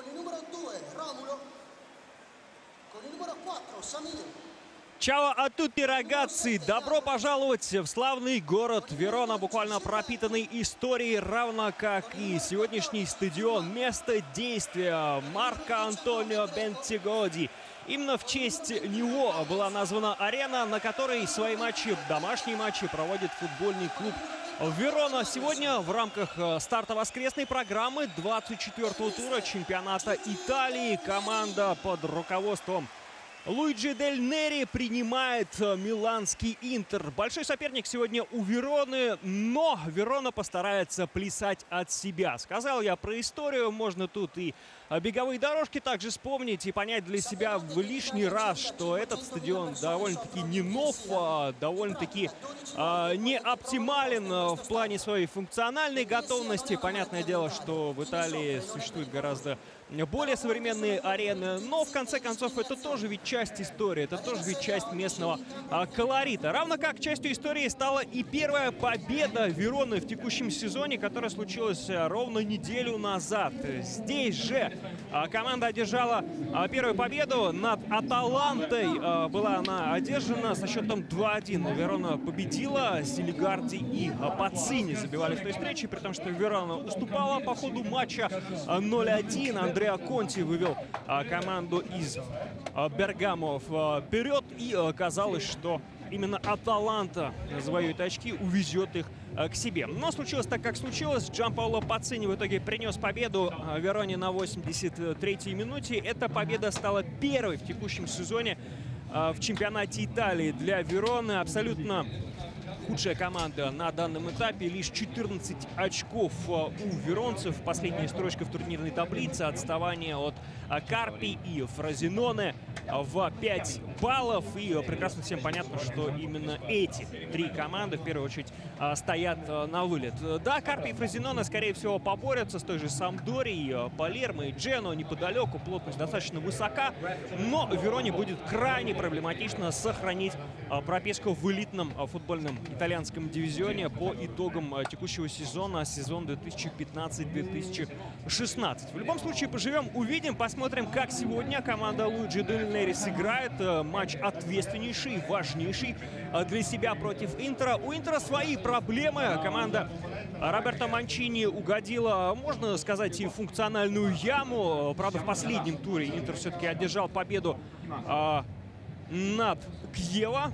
con il numero 2 Romulo, con il numero 4 Samir. Чао а тутти, рагazzi! Добро пожаловать в славный город Верона, буквально пропитанный историей, равно как и сегодняшний стадион, место действия Марко Антонио Бентигоди. Именно в честь него была названа арена, на которой свои матчи, домашние матчи, проводит футбольный клуб Верона. Сегодня в рамках старта воскресной программы 24-го тура чемпионата Италии команда под руководством Луиджи Дель Нери принимает миланский Интер. Большой соперник сегодня у Вероны, но Верона постарается плясать от себя. Сказал я про историю, можно тут и беговые дорожки также вспомнить и понять для себя в лишний раз, что этот стадион довольно-таки не нов, довольно-таки не оптимален в плане своей функциональной готовности. Понятное дело, что в Италии существует гораздо более современные арены, но в конце концов это тоже ведь часть истории, это тоже ведь часть местного колорита. Равно как частью истории стала и первая победа Вероны в текущем сезоне, которая случилась ровно неделю назад. Здесь же команда одержала первую победу над Аталантой. Была она одержана со счетом 2-1. Верона победила, Силигарди и Пацини забивали в той встрече, при том, что Верона уступала по ходу матча 0-1. Андреа Конти вывел команду из Бергамо вперед, и казалось, что именно Аталанта завоюет очки, увезет их к себе. Но случилось так, как случилось. Джанпаоло Пацини в итоге принес победу Вероне на 83-й минуте. Эта победа стала первой в текущем сезоне в чемпионате Италии для Вероны. Абсолютно худшая команда на данном этапе. Лишь 14 очков у веронцев. Последняя строчка в турнирной таблице. Отставание от Карпи и Фрозиноне в 5 баллов. И прекрасно всем понятно, что именно эти три команды в первую очередь стоят на вылет. Да, Карпи и Фрозиноне, скорее всего, поборются с той же Сампдорией, Палермо и Джено неподалеку. Плотность достаточно высока. Но Вероне будет крайне проблематично сохранить прописку в элитном футбольном итальянском дивизионе по итогам текущего сезона, сезон 2015-2016. В любом случае, поживем, увидим, посмотрим, как сегодня команда Луиджи Дель Нери сыграет. Матч ответственнейший, важнейший для себя против Интера. У Интера свои проблемы. Команда Роберто Манчини угодила, можно сказать, и в функциональную яму. Правда, в последнем туре Интер все-таки одержал победу над Кьево.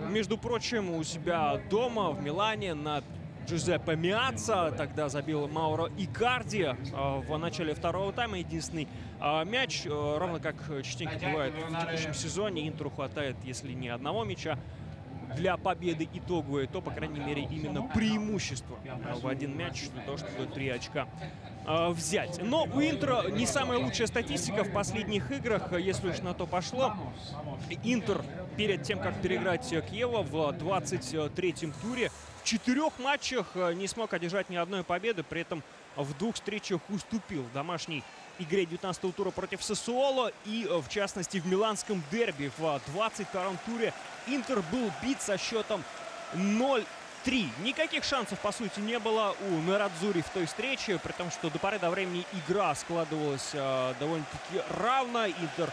Между прочим, у себя дома в Милане над Джузеппе Меаццо. Тогда забил Мауро Икарди в начале второго тайма. Единственный мяч, равно как частенько бывает в текущем сезоне, Интеру хватает, если не одного мяча для победы итоговой, то, по крайней мере, именно преимущество в один мяч для того, чтобы 3 очка взять. Но у Интера не самая лучшая статистика в последних играх, если уж на то пошло. Интер перед тем, как переиграть Кьево в 23-м туре, в 4 матчах не смог одержать ни одной победы, при этом в 2 встречах уступил в домашней игре 19-го тура против Сассуоло и, в частности, в миланском дерби в 22-м туре Интер был бит со счетом 0-3. Никаких шансов, по сути, не было у Нерадзури в той встрече, при том, что до поры до времени игра складывалась довольно-таки равно. Интер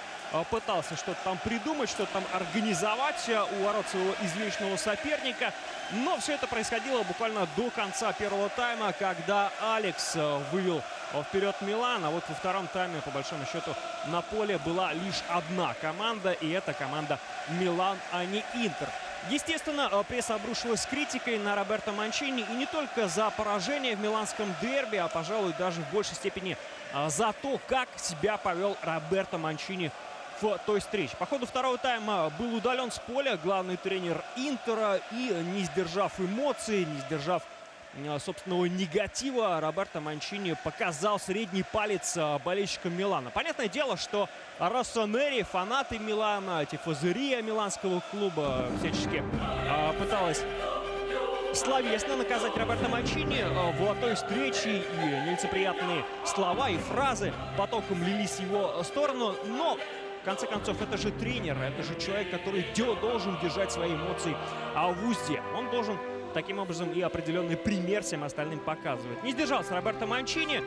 пытался что-то там придумать, что-то там организовать у ворот своего извечного соперника. Но все это происходило буквально до конца первого тайма, когда Алекс вывел вперед Милан. А вот во втором тайме, по большому счету, на поле была лишь одна команда, и это команда Милан, а не Интер. Естественно, пресса обрушилась с критикой на Роберто Манчини, и не только за поражение в миланском дерби, а, пожалуй, даже в большей степени за то, как себя повел Роберто Манчини в той встрече. По ходу второго тайма был удален с поля главный тренер Интера, и, не сдержав эмоций, не сдержав собственного негатива, Роберто Манчини показал средний палец болельщикам Милана. Понятное дело, что Россонери, фанаты Милана, тифозерия миланского клуба всячески пыталась словесно наказать Роберто Манчини в той встрече, и нелицеприятные слова и фразы потоком лились в его сторону, но в конце концов, это же тренер, это же человек, который должен держать свои эмоции в узде. Он должен таким образом и определенный пример всем остальным показывает. Не сдержался Роберто Манчини,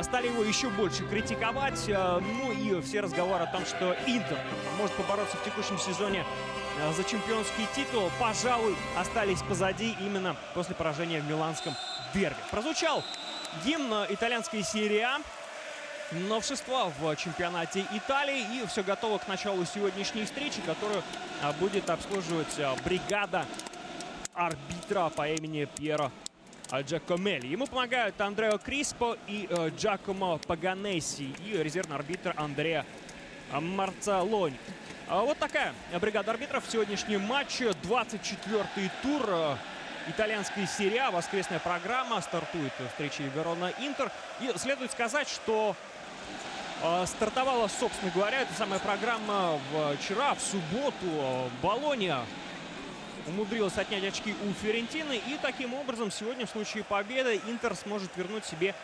стали его еще больше критиковать. Ну и все разговоры о том, что Интер может побороться в текущем сезоне за чемпионский титул, пожалуй, остались позади именно после поражения в миланском дерби. Прозвучал гимн итальянской серии А, новшество в чемпионате Италии, и все готово к началу сегодняшней встречи, которую будет обслуживать бригада арбитра по имени Пьеро Джакомелли. Ему помогают Андрео Криспо и Джакомо Паганесси и резервный арбитр Андреа Марцалони. Вот такая бригада арбитров в сегодняшнем матче. 24-й тур итальянской серии А. Воскресная программа. Стартует встреча Верона-Интер. И следует сказать, что стартовала, собственно говоря, эта самая программа вчера, в субботу. Болонья умудрилась отнять очки у Фиорентины. И таким образом сегодня в случае победы Интер сможет вернуть себе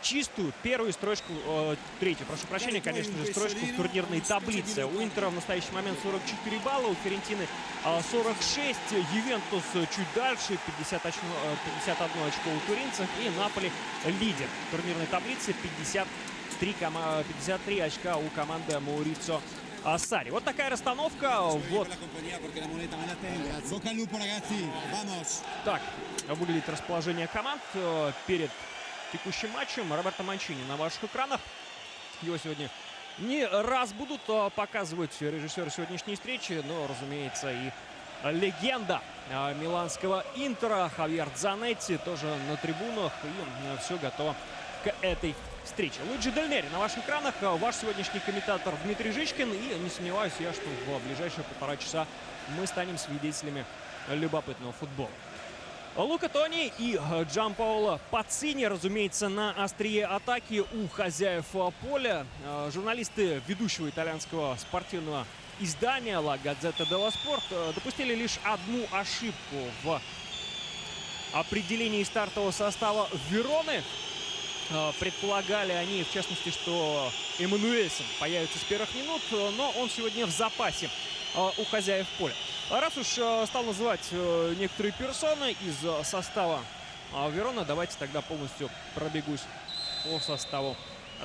чистую первую строчку, третью, прошу прощения, конечно же, строчку в турнирной таблице. У Интера в настоящий момент 44 балла, у Фиорентины 46, Ювентус чуть дальше, 51 очко у туринцев, и Наполи лидер турнирной таблицы, 53 очка у команды Маурицо Сарри. Вот такая расстановка. Вот так выглядит расположение команд перед текущим матчем. Роберто Манчини на ваших экранах. Его сегодня не раз будут показывать режиссеры сегодняшней встречи, но, разумеется, и легенда миланского Интера Хавьер Дзанетти тоже на трибунах. И все готово к этой встрече. Луиджи Дель Нери на ваших экранах. Ваш сегодняшний комментатор Дмитрий Жичкин. И не сомневаюсь я, что в ближайшие полтора часа мы станем свидетелями любопытного футбола. Лука Тони и Джанпаоло Пацини, разумеется, на острие атаки у хозяев поля. Журналисты ведущего итальянского спортивного издания «Ла Газзета делла Спорт» допустили лишь одну ошибку в определении стартового состава Вероны. Предполагали они, в частности, что Эммануэльсон появится с первых минут, но он сегодня в запасе у хозяев поля. Раз уж стал называть некоторые персоны из состава Верона, давайте тогда полностью пробегусь по составу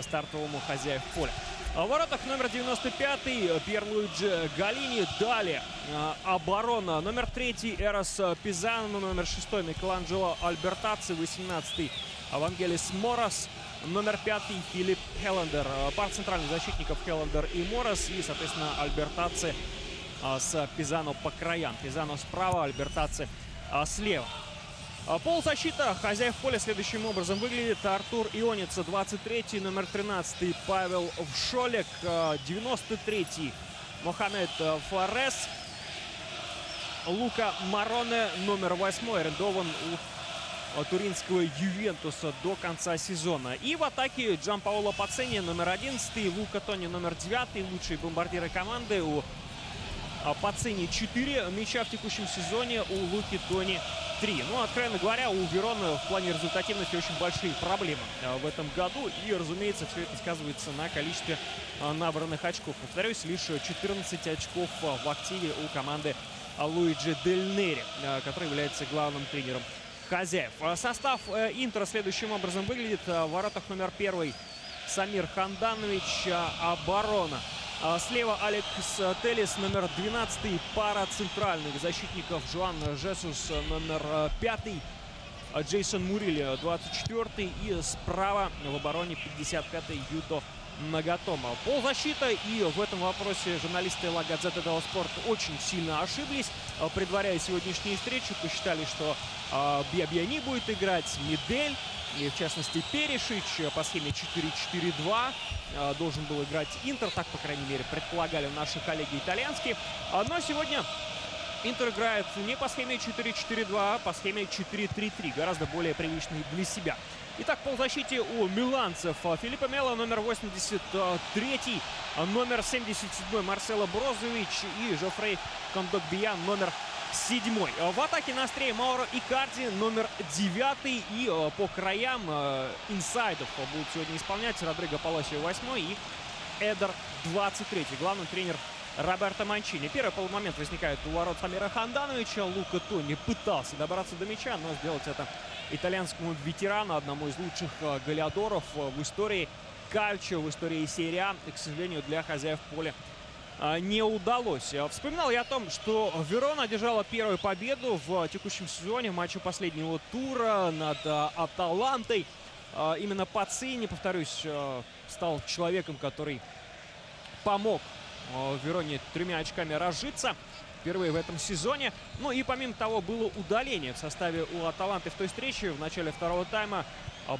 стартовому хозяев поля. В воротах номер 95 Пьерлуиджи Галини. Далее оборона. Номер 3 Эрос Пизано. Номер 6 Микеланджело Альбертаци. 18 Вангелис Морас. Номер 5 Филипп Хеллендер. Пара центральных защитников Хеллендер и Морас. И, соответственно, Альбертаци с Пизано по краям. Пизано справа, Альбертаци слева. Полузащита хозяев поля следующим образом выглядит. Артур Ионица, 23-й, номер 13 Павел Вшолек, 93-й Мохамед Флорес, Лука Мароне, номер 8 арендован у туринского Ювентуса до конца сезона. И в атаке Джанпаоло Пацини, номер 11, Лука Тони, номер 9, лучшие бомбардиры команды. У Пацини 4 мяча в текущем сезоне, у Луки Тони 3. Ну, откровенно говоря, у Вероны в плане результативности очень большие проблемы в этом году. И, разумеется, все это сказывается на количестве набранных очков. Повторюсь, лишь 14 очков в активе у команды Луиджи Дель Нери, который является главным тренером хозяев. Состав Интера следующим образом выглядит. В воротах номер 1 Самир Ханданович, оборона. Слева Алекс Телес, номер 12, пара центральных защитников Жуан Жесус, номер 5, Джейсон Муриль, 24, и справа в обороне 55-й Юто Нагатома. Ползащита, и в этом вопросе журналисты Ла Газзета делла Спорт очень сильно ошиблись, предваряя сегодняшнюю встречу. Посчитали, что Биабиани будет играть, Мидель, и в частности Перишич по схеме 4-4-2 должен был играть Интер, так, по крайней мере, предполагали наши коллеги итальянские. Но сегодня Интер играет не по схеме 4-4-2, а по схеме 4-3-3, гораздо более привычный для себя. Итак, в полузащите у миланцев Филиппо Мело, номер 83, номер 77 Марсело Брозович и Жофрей Кондогбиян, номер 7. В атаке на острие Мауро Икарди, номер 9. И по краям инсайдов будут сегодня исполнять Родриго Паласио, 8 и Эдер, 23. Главный тренер Роберто Манчини. Первый полумомент возникает у ворот Самира Хандановича. Лука Тони пытался добраться до мяча, но сделать это итальянскому ветерану, одному из лучших голеадоров в истории кальчио, в истории серии А, к сожалению, для хозяев поля не удалось. Вспоминал я о том, что Верона одержала первую победу в текущем сезоне в матче последнего тура над Аталантой. Именно Пацини, повторюсь, стал человеком, который помог Вероне 3 очками разжиться впервые в этом сезоне. Ну и помимо того, было удаление в составе у Аталанты в той встрече. В начале второго тайма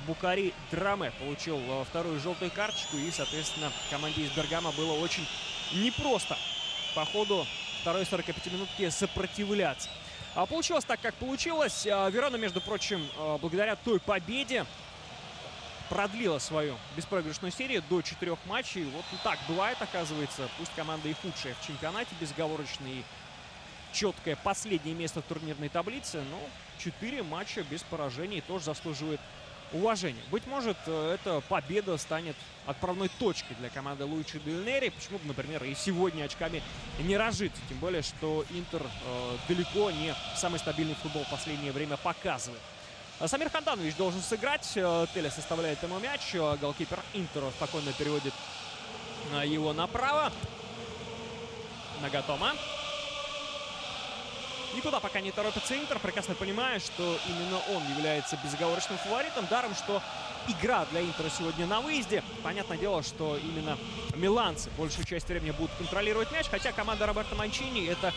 Букари Драме получил вторую желтую карточку. И, соответственно, команде из Бергамо было очень непросто по ходу второй 45-минутки сопротивляться. Получилось так, как получилось. Верона, между прочим, благодаря той победе продлила свою беспроигрышную серию до 4 матчей. Вот так бывает, оказывается. Пусть команда и худшая в чемпионате, безоговорочно и четкое последнее место в турнирной таблице, но 4 матча без поражений тоже заслуживает уважения. Быть может, эта победа станет отправной точкой для команды Луиджи Дель Нери. Почему бы, например, и сегодня очками не разжиться. Тем более, что Интер далеко не самый стабильный футбол в последнее время показывает. Самир Ханданович должен сыграть. Теля составляет ему мяч. Голкипер Интера спокойно переводит его направо. Нагатома. Никуда пока не торопится Интер, прекрасно понимая, что именно он является безоговорочным фаворитом. Даром, что игра для Интера сегодня на выезде. Понятное дело, что именно миланцы большую часть времени будут контролировать мяч. Хотя команда Роберто Манчини — это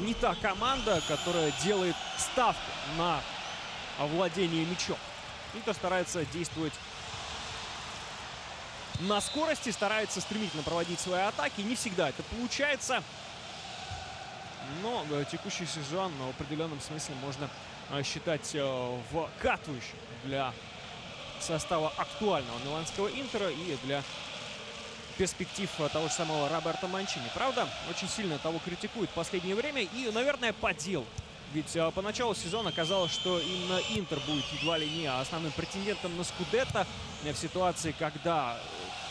не та команда, которая делает ставку на владение мячом. Интер старается действовать на скорости, старается стремительно проводить свои атаки. Не всегда это получается. Но текущий сезон в определенном смысле можно считать вкатывающим для состава актуального миланского Интера и для перспектив того же самого Роберто Манчини. Правда, очень сильно того критикуют в последнее время и, наверное, по делу. Ведь по началу сезона казалось, что именно Интер будет едва ли не основным претендентом на Скудетто в ситуации, когда,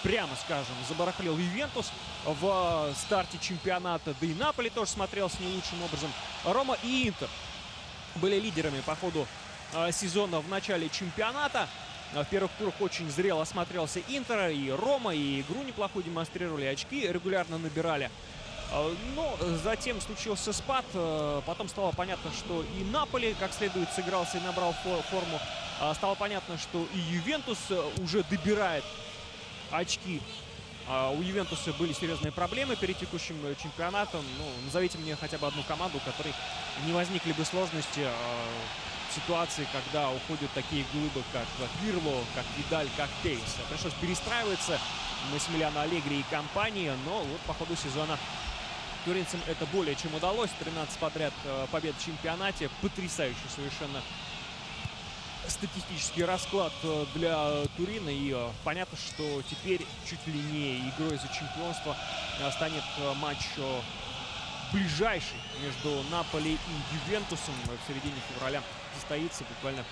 прямо скажем, забарахлил Ювентус в старте чемпионата, да и Наполи тоже смотрелся не лучшим образом. Рома и Интер были лидерами по ходу сезона в начале чемпионата. В первых турах очень зрело осмотрелся Интер, и Рома, и игру неплохую демонстрировали, очки регулярно набирали. Но затем случился спад, потом стало понятно, что и Наполи как следует сыгрался и набрал форму. Стало понятно, что и Ювентус уже добирает очки. У Ювентуса были серьезные проблемы перед текущим чемпионатом. Ну, назовите мне хотя бы одну команду, у которой не возникли бы сложности в ситуации, когда уходят такие глыбы, как Пирло, как Видаль, как Тейс. Пришлось перестраиваться Массимилиано Аллегри и компании, но вот по ходу сезона туринцам это более чем удалось. 13 подряд побед в чемпионате. Потрясающий совершенно статистический расклад для Турина. И понятно, что теперь чуть ли не игрой за чемпионство станет матч ближайший между Наполи и Ювентусом. В середине февраля состоится буквально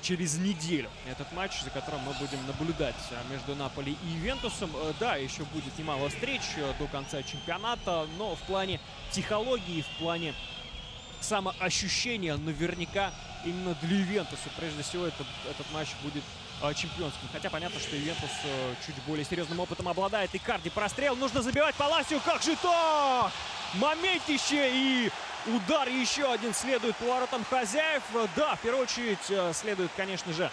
через неделю этот матч, за которым мы будем наблюдать между Наполи и Ювентусом. Да, еще будет немало встреч до конца чемпионата, но в плане психологии, в плане самоощущения наверняка именно для Ювентуса прежде всего этот матч будет чемпионским. Хотя понятно, что Ювентус чуть более серьезным опытом обладает. Икарди прострел, нужно забивать Паласио. Как же так? Моментище и удар еще один следует по воротам хозяев. Да, в первую очередь следует, конечно же,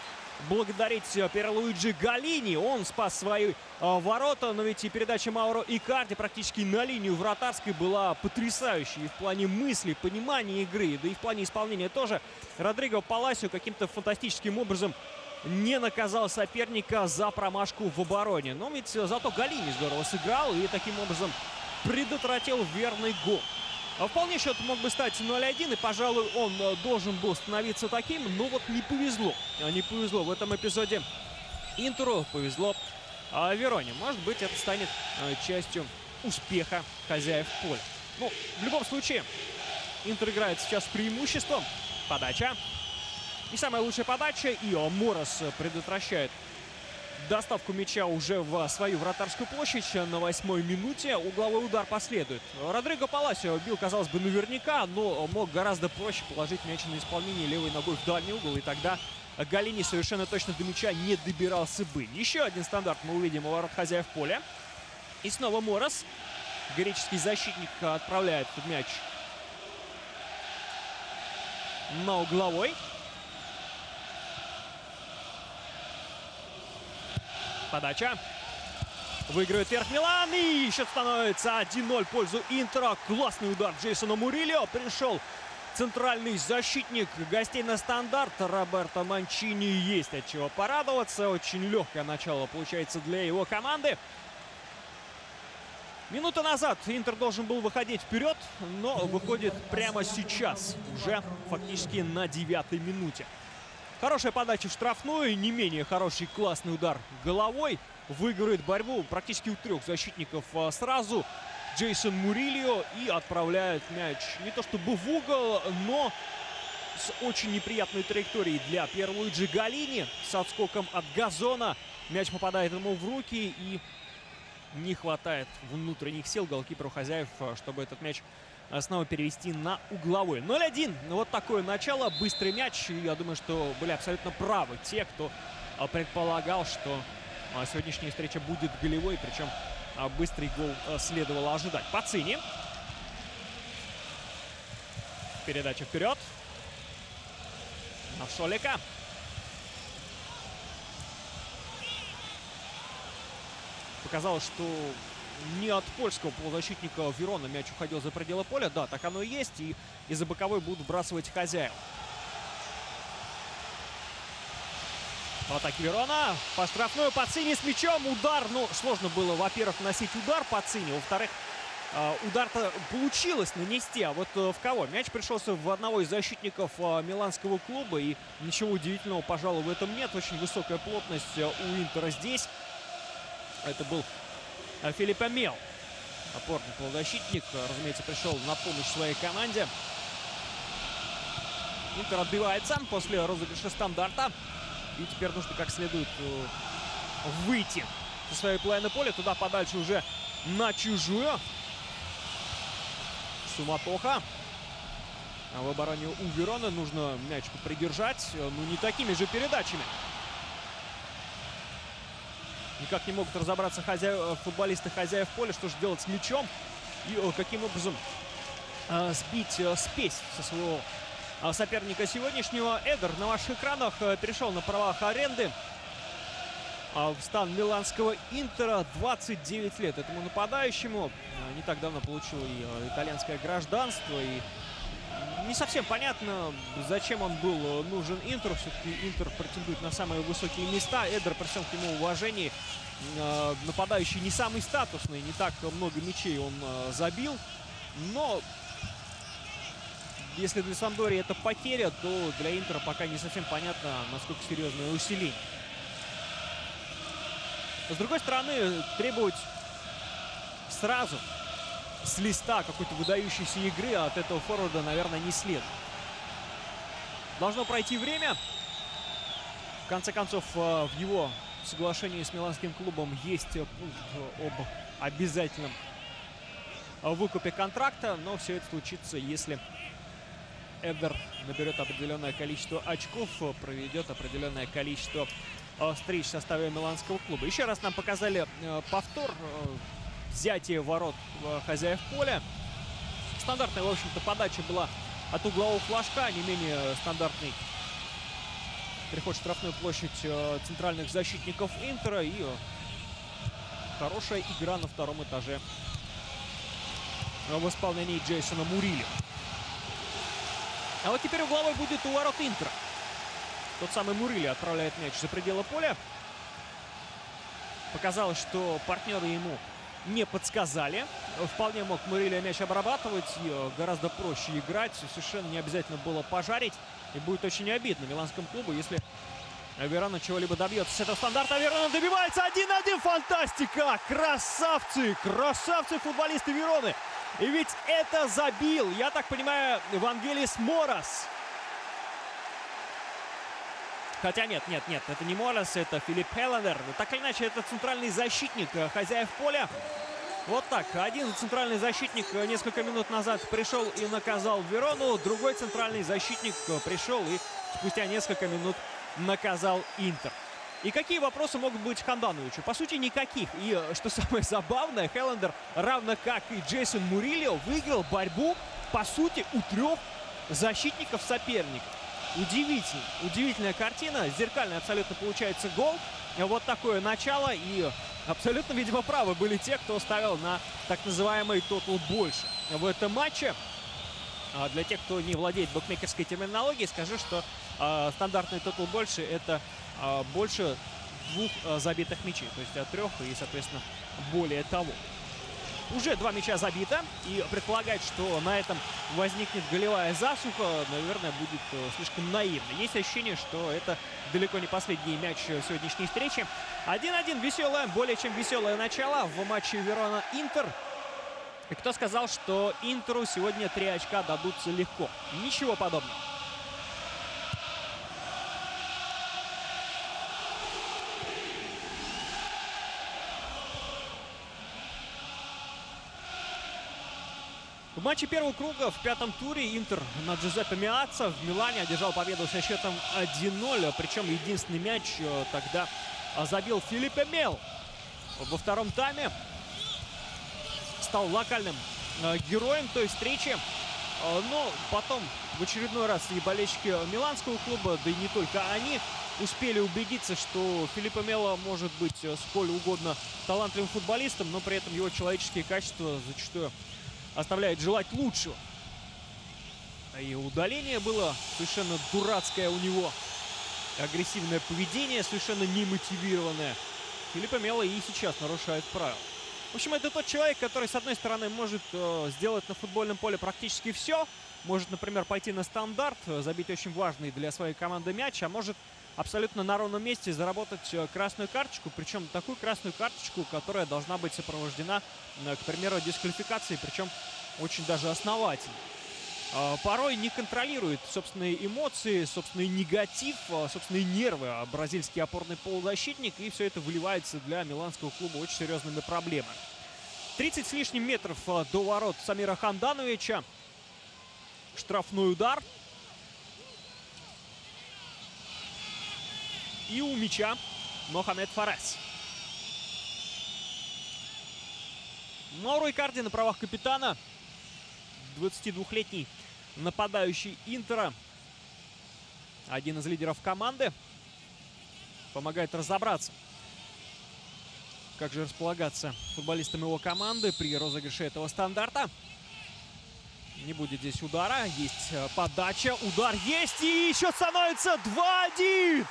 благодарить Пьерлуиджи Галлини. Он спас свои ворота, но ведь и передача Мауро Икарди практически на линию вратарской была потрясающей. И в плане мысли, понимания игры, да и в плане исполнения тоже. Родриго Паласио каким-то фантастическим образом не наказал соперника за промашку в обороне. Но ведь зато Галлини здорово сыграл и таким образом предотвратил верный гол. Вполне счет мог бы стать 0-1, и, пожалуй, он должен был становиться таким, но вот не повезло. Не повезло в этом эпизоде Интеру, повезло Вероне. Может быть, это станет частью успеха хозяев поля. Ну, в любом случае, Интер играет сейчас с преимуществом. Подача. Не самая лучшая подача, и Морос предотвращает доставку мяча уже в свою вратарскую площадь на 8-й минуте. Угловой удар последует. Родриго Паласио бил, казалось бы, наверняка, но мог гораздо проще положить мяч на исполнение левой ногой в дальний угол, и тогда Голлини совершенно точно до мяча не добирался бы. Еще один стандарт мы увидим у ворот хозяев поля. И снова Морос. Греческий защитник отправляет этот мяч на угловой. Подача. Выигрывает вверх Милан. И счет становится 1-0 в пользу Интера. Классный удар Джейсона Мурильо. Пришел центральный защитник гостей на стандарт. Роберто Манчини, есть от чего порадоваться. Очень легкое начало получается для его команды. Минуту назад Интер должен был выходить вперед, но выходит прямо сейчас. Уже фактически на 9-й минуте. Хорошая подача в штрафную, не менее хороший классный удар головой. Выигрывает борьбу практически у трех защитников сразу Джейсон Мурильо и отправляет мяч не то чтобы в угол, но с очень неприятной траекторией для Пьерлуиджи Голлини. С отскоком от газона мяч попадает ему в руки, и не хватает внутренних сил голкиперу хозяев, чтобы этот мяч снова перевести на угловой. 0-1. Вот такое начало. Быстрый мяч. И я думаю, что были абсолютно правы те, кто предполагал, что сегодняшняя встреча будет голевой. Причем быстрый гол следовало ожидать. Пацини. Передача вперед. На Шолика. Показалось, что не от польского полузащитника Верона мяч уходил за пределы поля. Да, так оно и есть. И из-за боковой будут вбрасывать хозяев. В атаке Верона. По штрафную Пацини с мячом. Удар. Ну, сложно было, во-первых, носить удар Пацини. Во-вторых, удар-то получилось нанести. А вот в кого? Мяч пришелся в одного из защитников миланского клуба. И ничего удивительного, пожалуй, в этом нет. Очень высокая плотность у Интера здесь. Это был Филиппе Мел. Опорный полузащитник. Разумеется, пришел на помощь своей команде. Интер отбивается после розыгрыша стандарта. И теперь нужно как следует выйти со своей половины поля. Туда подальше уже на чужую. Суматоха. В обороне у Верона нужно мяч придержать. Ну, не такими же передачами. Никак не могут разобраться футболисты хозяев поля, что же делать с мячом и каким образом сбить спесь со своего соперника сегодняшнего. Эдер на ваших экранах перешел на правах аренды в стан миланского Интера. 29 лет этому нападающему. Не так давно получил и итальянское гражданство. И не совсем понятно, зачем он был нужен Интеру. Все-таки Интер претендует на самые высокие места. Эдер, при всем к нему уважении, нападающий не самый статусный. Не так много мячей он забил. Но если для Сампдории это потеря, то для Интера пока не совсем понятно, насколько серьезное усиление. С другой стороны, требовать сразу с листа какой-то выдающейся игры от этого форварда, наверное, не следует. Должно пройти время. В конце концов, в его соглашении с миланским клубом есть пункт об обязательном выкупе контракта. Но все это случится, если Эдер наберет определенное количество очков, проведет определенное количество встреч в составе миланского клуба. Еще раз нам показали повтор. Взятие ворот хозяев поля. Стандартная, в общем-то, подача была от углового флажка. Не менее стандартный переход в штрафную площадь центральных защитников Интера. И хорошая игра на втором этаже в исполнении Джейсона Мурильо. А вот теперь угловой будет у ворот Интера. Тот самый Мурильо отправляет мяч за пределы поля. Показалось, что партнеры ему не подсказали. Вполне мог Мурильо мяч обрабатывать. И гораздо проще играть. Совершенно не обязательно было пожарить. И будет очень обидно миланскому клубу, если Верона чего-либо добьется с этого стандарта. Верона добивается 1-1. Фантастика! Красавцы! Красавцы футболисты Вероны! И ведь это забил, я так понимаю, Вангелис Морос. Хотя нет, это не Морес, это Филипп Хеллендер. Так или иначе, это центральный защитник хозяев поля. Вот так. Один центральный защитник несколько минут назад пришел и наказал Верону. Другой центральный защитник пришел и спустя несколько минут наказал Интер. И какие вопросы могут быть Хандановичу? По сути, никаких. И что самое забавное, Хеллендер, равно как и Джейсон Мурильо, выиграл борьбу, по сути, у 3 защитников соперника. Удивительно. Удивительная картина. Зеркальный абсолютно получается гол. Вот такое начало. И абсолютно, видимо, правы были те, кто ставил на так называемый тотал больше в этом матче. Для тех, кто не владеет букмекерской терминологией, скажу, что стандартный тотал больше — это больше 2 забитых мячей. То есть от 3 и, соответственно, более того. Уже 2 мяча забито. И предполагать, что на этом возникнет голевая засуха, наверное, будет слишком наивно. Есть ощущение, что это далеко не последний мяч сегодняшней встречи. 1-1. Веселое, более чем веселое начало в матче Верона-Интер. И кто сказал, что Интеру сегодня 3 очка дадутся легко? Ничего подобного. В матче первого круга в 5-м туре Интер на Джузеппе Меаццо в Милане одержал победу со счетом 1-0. Причем единственный мяч тогда забил Филиппе Мело. Во втором тайме стал локальным героем той встречи. Но потом в очередной раз и болельщики миланского клуба, да и не только они, успели убедиться, что Филиппе Мело может быть сколь угодно талантливым футболистом, но при этом его человеческие качества зачастую оставляет желать лучшего. И удаление было совершенно дурацкое у него. Агрессивное поведение, совершенно немотивированное. Филиппе Мело и сейчас нарушает правила. В общем, это тот человек, который, с одной стороны, может сделать на футбольном поле практически все. Может, например, пойти на стандарт, забить очень важный для своей команды мяч, а может абсолютно на ровном месте заработать красную карточку. Причем такую красную карточку, которая должна быть сопровождена, к примеру, дисквалификацией, причем очень даже основательно. Порой не контролирует собственные эмоции, собственный негатив, собственные нервы бразильский опорный полузащитник. И все это выливается для миланского клуба очень серьезными проблемами. 30 с лишним метров до ворот Самира Хандановича. Штрафной удар. И у мяча Мохамед Фарес. Мауро Икарди на правах капитана. 22-летний нападающий Интера. Один из лидеров команды. Помогает разобраться, как же располагаться футболистам его команды при розыгрыше этого стандарта. Не будет здесь удара. Есть подача. Удар есть. И счет становится 2-1.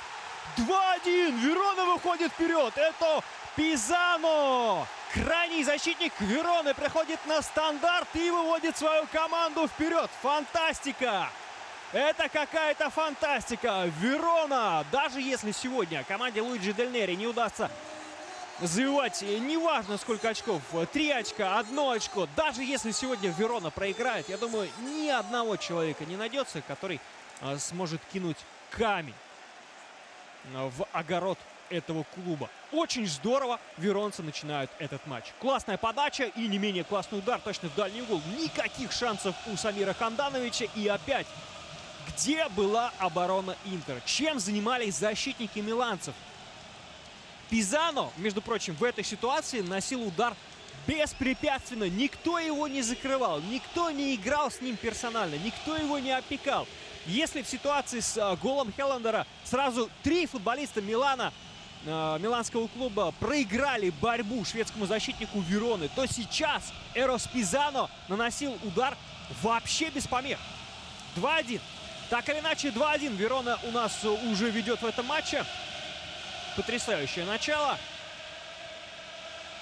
2-1. Верона выходит вперед. Это Пизано. Крайний защитник Вероны приходит на стандарт и выводит свою команду вперед. Фантастика. Это какая-то фантастика. Верона, даже если сегодня команде Луиджи Дель Нери не удастся завоевать неважно сколько очков, 3 очка, 1 очко, даже если сегодня Верона проиграет, я думаю, ни одного человека не найдется, который сможет кинуть камень в огород этого клуба. Очень здорово веронцы начинают этот матч. Классная подача и не менее классный удар точно в дальний угол. Никаких шансов у Самира Хандановича. И опять, где была оборона Интера? Чем занимались защитники миланцев? Пизано, между прочим, в этой ситуации носил удар беспрепятственно. Никто его не закрывал, никто не играл с ним персонально, никто его не опекал. Если в ситуации с голом Хеллендера сразу 3 футболиста Милана, миланского клуба, проиграли борьбу шведскому защитнику Вероны, то сейчас Эрос Пизано наносил удар вообще без помех. 2-1. Так или иначе, 2-1. Верона у нас уже ведет в этом матче. Потрясающее начало.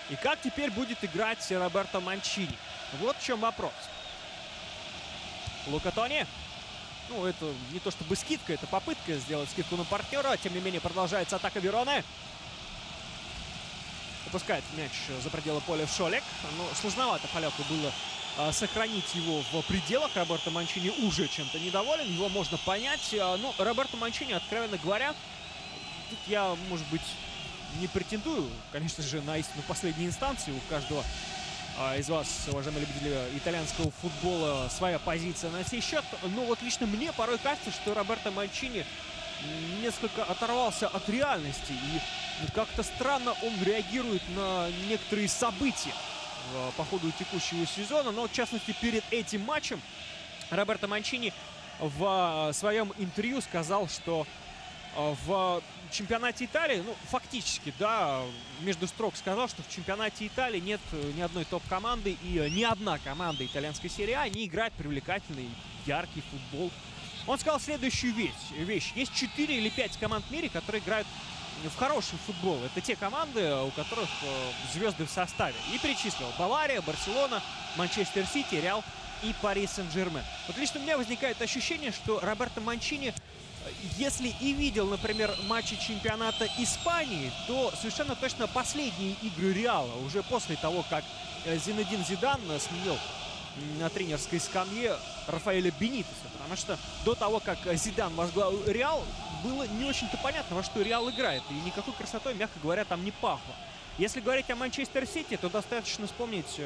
И как теперь будет играть Роберто Манчини? Вот в чем вопрос. Лука Тони. Ну, это не то чтобы скидка, это попытка сделать скидку на партнера. Тем не менее, продолжается атака Вероны. Опускает мяч за пределы поля в Шолек. Но сложновато Поляку было сохранить его в пределах. Роберто Манчини уже чем-то недоволен. Его можно понять. Но Роберто Манчини, откровенно говоря, тут я, может быть, не претендую, конечно же, на истину последней инстанции. У каждого из вас, уважаемые любители итальянского футбола, своя позиция на сей счет. Но вот лично мне порой кажется, что Роберто Манчини несколько оторвался от реальности. И как-то странно он реагирует на некоторые события по ходу текущего сезона. Но, в частности, перед этим матчем Роберто Манчини в своем интервью сказал, что в чемпионате Италии, ну, фактически, да, между строк сказал, что в чемпионате Италии нет ни одной топ-команды, и ни одна команда итальянской серии А не играет привлекательный, яркий футбол. Он сказал следующую вещь. Есть 4 или 5 команд в мире, которые играют в хороший футбол. Это те команды, у которых звезды в составе. И перечислил: Бавария, Барселона, Манчестер Сити, Реал и Пари Сен-Жермен. Вот лично у меня возникает ощущение, что Роберто Манчини, если и видел, например, матчи чемпионата Испании, то совершенно точно последние игры Реала, уже после того, как Зинедин Зидан сменил на тренерской скамье Рафаэля Бенитеса. Потому что до того, как Зидан возглавил Реал, было не очень-то понятно, во что Реал играет. И никакой красотой, мягко говоря, там не пахло. Если говорить о Манчестер Сити, то достаточно вспомнить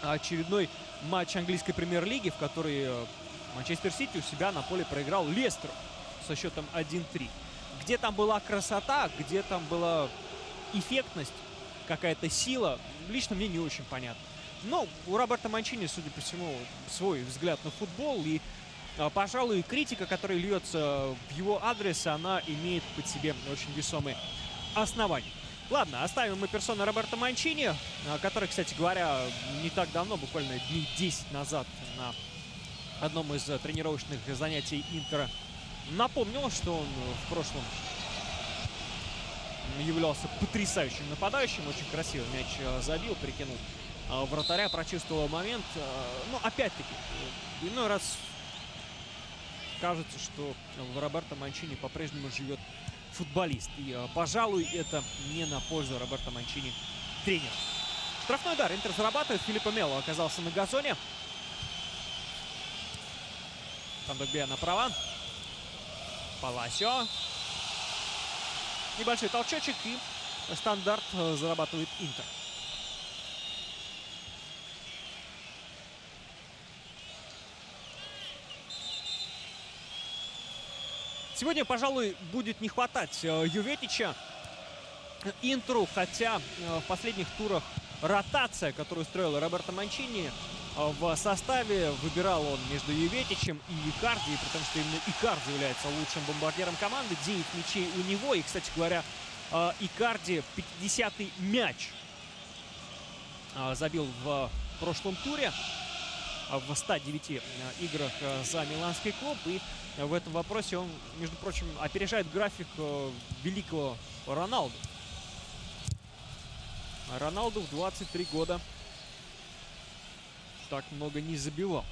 очередной матч английской премьер-лиги, в который Манчестер Сити у себя на поле проиграл Лестеру со счетом 1-3. Где там была красота, где там была эффектность, какая-то сила, лично мне не очень понятно. Но у Роберто Манчини, судя по всему, свой взгляд на футбол. И, пожалуй, критика, которая льется в его адрес, она имеет под себе очень весомые основания. Ладно, оставим мы персону Роберто Манчини, который, кстати говоря, не так давно, буквально дней 10 назад, на одном из тренировочных занятий Интера напомнил, что он в прошлом являлся потрясающим нападающим. Очень красиво мяч забил, перекинул вратаря, прочувствовал момент. Но опять-таки, иной раз кажется, что в Роберто Манчини по-прежнему живет футболист. И, пожалуй, это не на пользу Роберто Манчини тренер. Штрафной удар Интер зарабатывает. Филиппо Мело оказался на газоне. Кондогбеа направо. Паласио. Небольшой толчочек, и стандарт зарабатывает Интер. Сегодня, пожалуй, будет не хватать Йоветича Интеру, хотя в последних турах ротация, которую устроил Роберто Манчини, в составе выбирал он между Йоветичем и Икарди, при том, что именно Икарди является лучшим бомбардиром команды. 9 мячей у него, и, кстати говоря, Икарди 50-й мяч забил в прошлом туре в 109 играх за миланский клуб. И в этом вопросе он, между прочим, опережает график великого Роналду. Роналду в 23 года так много не забивал.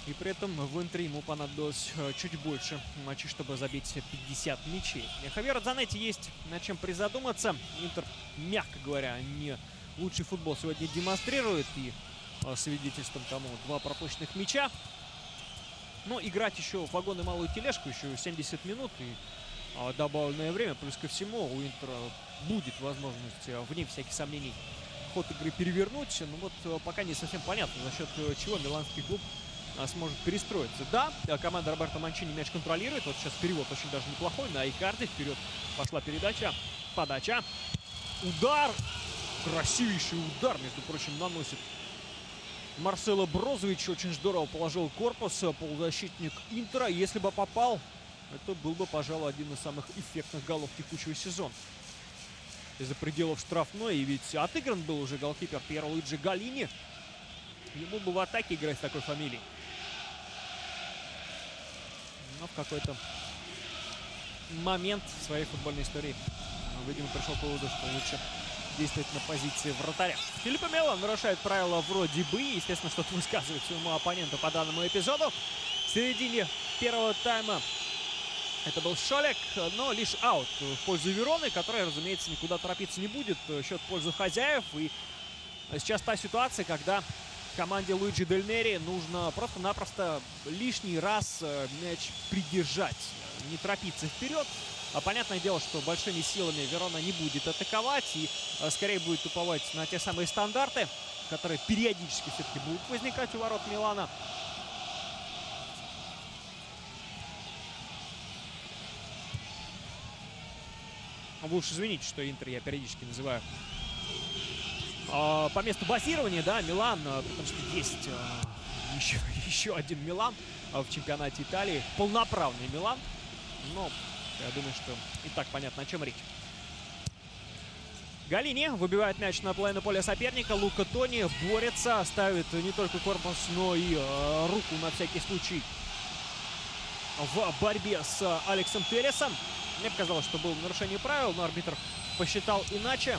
И при этом в Интере ему понадобилось чуть больше матчей, чтобы забить 50 мячей. Хавьеру Дзанетти есть над чем призадуматься. Интер, мягко говоря, не лучший футбол сегодня демонстрирует. И свидетельством тому 2 пропущенных мяча. Но играть еще в вагон и малую тележку, еще 70 минут и добавленное время. Плюс ко всему у Интера будет возможность, вне всяких сомнений, ход игры перевернуть. Но вот пока не совсем понятно, за счет чего миланский клуб сможет перестроиться. Да, команда Роберто Манчини мяч контролирует. Вот сейчас перевод очень даже неплохой на Икарди. Вперед пошла передача, подача, удар. Красивейший удар, между прочим, наносит Марсело Брозович. Очень здорово положил корпус полузащитник Интера. Если бы попал, это был бы, пожалуй, один из самых эффектных голов текущего сезона. Из-за пределов штрафной. И ведь отыгран был уже голкипер Пьерлуиджи Галлини. Ему бы в атаке играть с такой фамилией. Но в какой-то момент в своей футбольной истории, видимо, пришел к выводу, что лучше действовать на позиции вратаря. Филиппо Мело нарушает правила вроде бы. Естественно, что-то высказывает своему оппоненту по данному эпизоду. В середине первого тайма это был Шолек, но лишь аут в пользу Вероны, которая, разумеется, никуда торопиться не будет. Счет в пользу хозяев. И сейчас та ситуация, когда команде Луиджи Дель Нери нужно просто-напросто лишний раз мяч придержать, не торопиться вперед. Понятное дело, что большими силами Верона не будет атаковать и скорее будет уповать на те самые стандарты, которые периодически все-таки будут возникать у ворот Милана. Вы уж извините, что Интер я периодически называю по месту базирования, да, Милан, потому что есть еще один Милан в чемпионате Италии, полноправный Милан, но я думаю, что и так понятно, о чем речь. Галини выбивает мяч на половину поля соперника. Лука Тони борется, ставит не только корпус, но и руку на всякий случай в борьбе с Алексом Тересом. Мне показалось, что было нарушение правил, но арбитр посчитал иначе.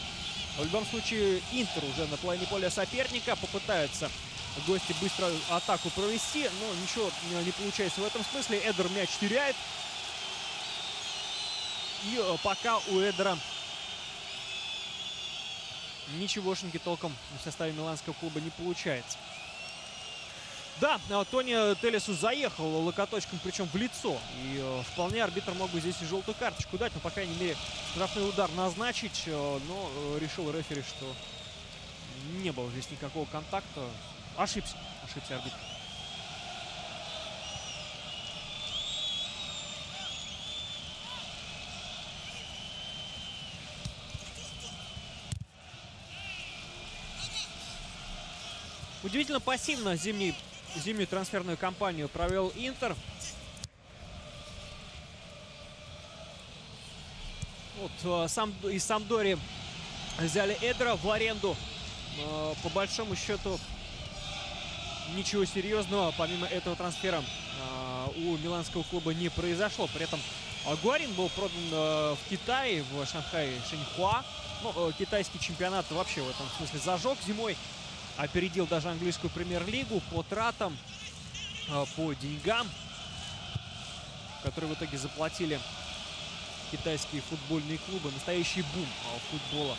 В любом случае, Интер уже на половине поля соперника. Попытаются гости быстро атаку провести, но ничего не получается в этом смысле. Эдер мяч теряет. И пока у Эдера ничегошеньки толком в составе миланского клуба не получается. Да, Тони Телесу заехал локоточком, причем в лицо. И вполне арбитр мог бы здесь и желтую карточку дать, но, по крайней мере, штрафной удар назначить. Но решил рефери, что не было здесь никакого контакта. Ошибся арбитр. Удивительно пассивно зимнюю трансферную кампанию провел Интер. Вот из Самдори взяли Эдера в аренду. По большому счету ничего серьезного помимо этого трансфера у миланского клуба не произошло. При этом Гуарин был продан в Китае, в Шанхай Шиньхуа. Ну, китайский чемпионат вообще в этом смысле зажег зимой. Опередил даже английскую премьер-лигу по тратам, по деньгам, которые в итоге заплатили китайские футбольные клубы. Настоящий бум футбола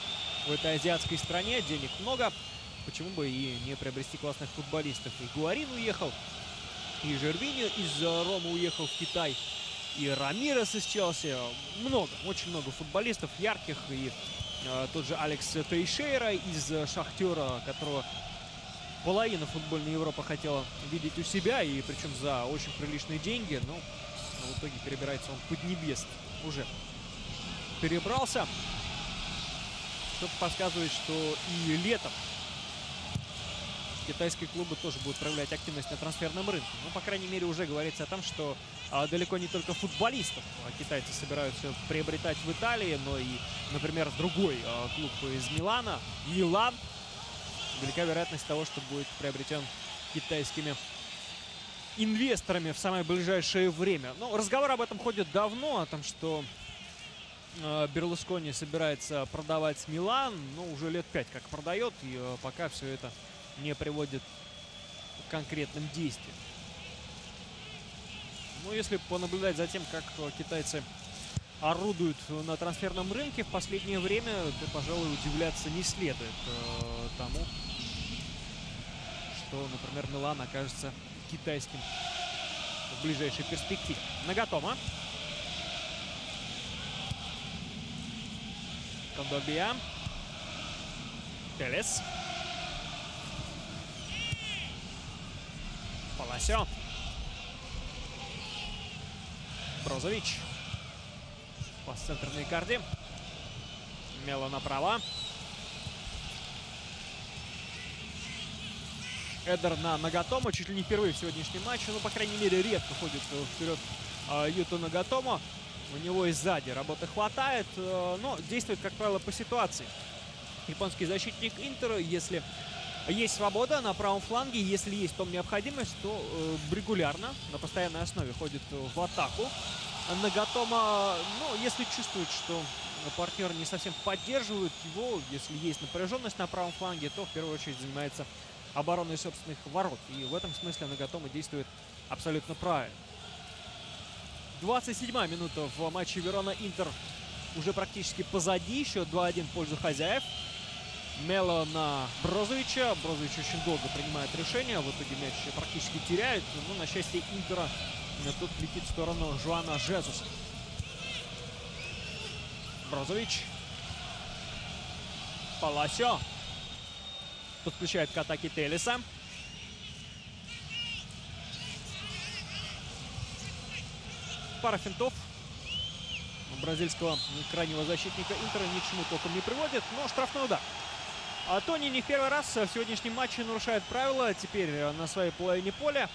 в этой азиатской стране. Денег много. Почему бы и не приобрести классных футболистов? И Гуарин уехал, и Жервиньо из Ромы уехал в Китай, и Рамирес из Челси. Много, очень много футболистов ярких. И тот же Алекс Тейшейра из Шахтера, которого половина футбольной Европы хотела видеть у себя, и причем за очень приличные деньги. Но в итоге перебирается он под небес. Уже перебрался. Что-то подсказывает, что и летом китайские клубы тоже будут проявлять активность на трансферном рынке. Ну, по крайней мере, уже говорится о том, что далеко не только футболистов китайцы собираются приобретать в Италии, но и, например, другой клуб из Милана, Милан. Велика вероятность того, что будет приобретен китайскими инвесторами в самое ближайшее время. Ну, разговор об этом ходит давно, о том, что Берлускони собирается продавать Милан. Ну, уже лет 5 как продает, и пока все это не приводит к конкретным действиям. Ну, если понаблюдать за тем, как китайцы орудуют на трансферном рынке в последнее время, то, пожалуй, удивляться не следует тому, что, например, Милан окажется китайским в ближайшей перспективе. Нагатома. Кондобия. Телес. Паласио. Брозович. Пас центрной Карди. Мело направо. Эдер на Нагатомо. Чуть ли не впервые в сегодняшнем матче. Ну, по крайней мере, редко ходит вперед Юто Нагатомо. У него и сзади работы хватает. Но действует, как правило, по ситуации. Японский защитник Интера, если есть свобода на правом фланге, если есть в том необходимость, то регулярно, на постоянной основе ходит в атаку. Нагатомо, ну, если чувствует, что партнеры не совсем поддерживают его, если есть напряженность на правом фланге, то в первую очередь занимается обороной собственных ворот. И в этом смысле Нагатомо действует абсолютно правильно. 27-я минута в матче Верона-Интер уже практически позади. Счет 2-1 в пользу хозяев. Мело на Брозовича. Брозович очень долго принимает решение. В итоге мяч практически теряет. Но, на счастье Интера, тут летит в сторону Жоана Жезуса. Брозович. Паласио. Подключает к атаке Телеса. Пара финтов бразильского крайнего защитника Интера ни к чему толком не приводит, но штрафной удар. А Тони не в первый раз в сегодняшнем матче нарушает правила. Теперь на своей половине поля.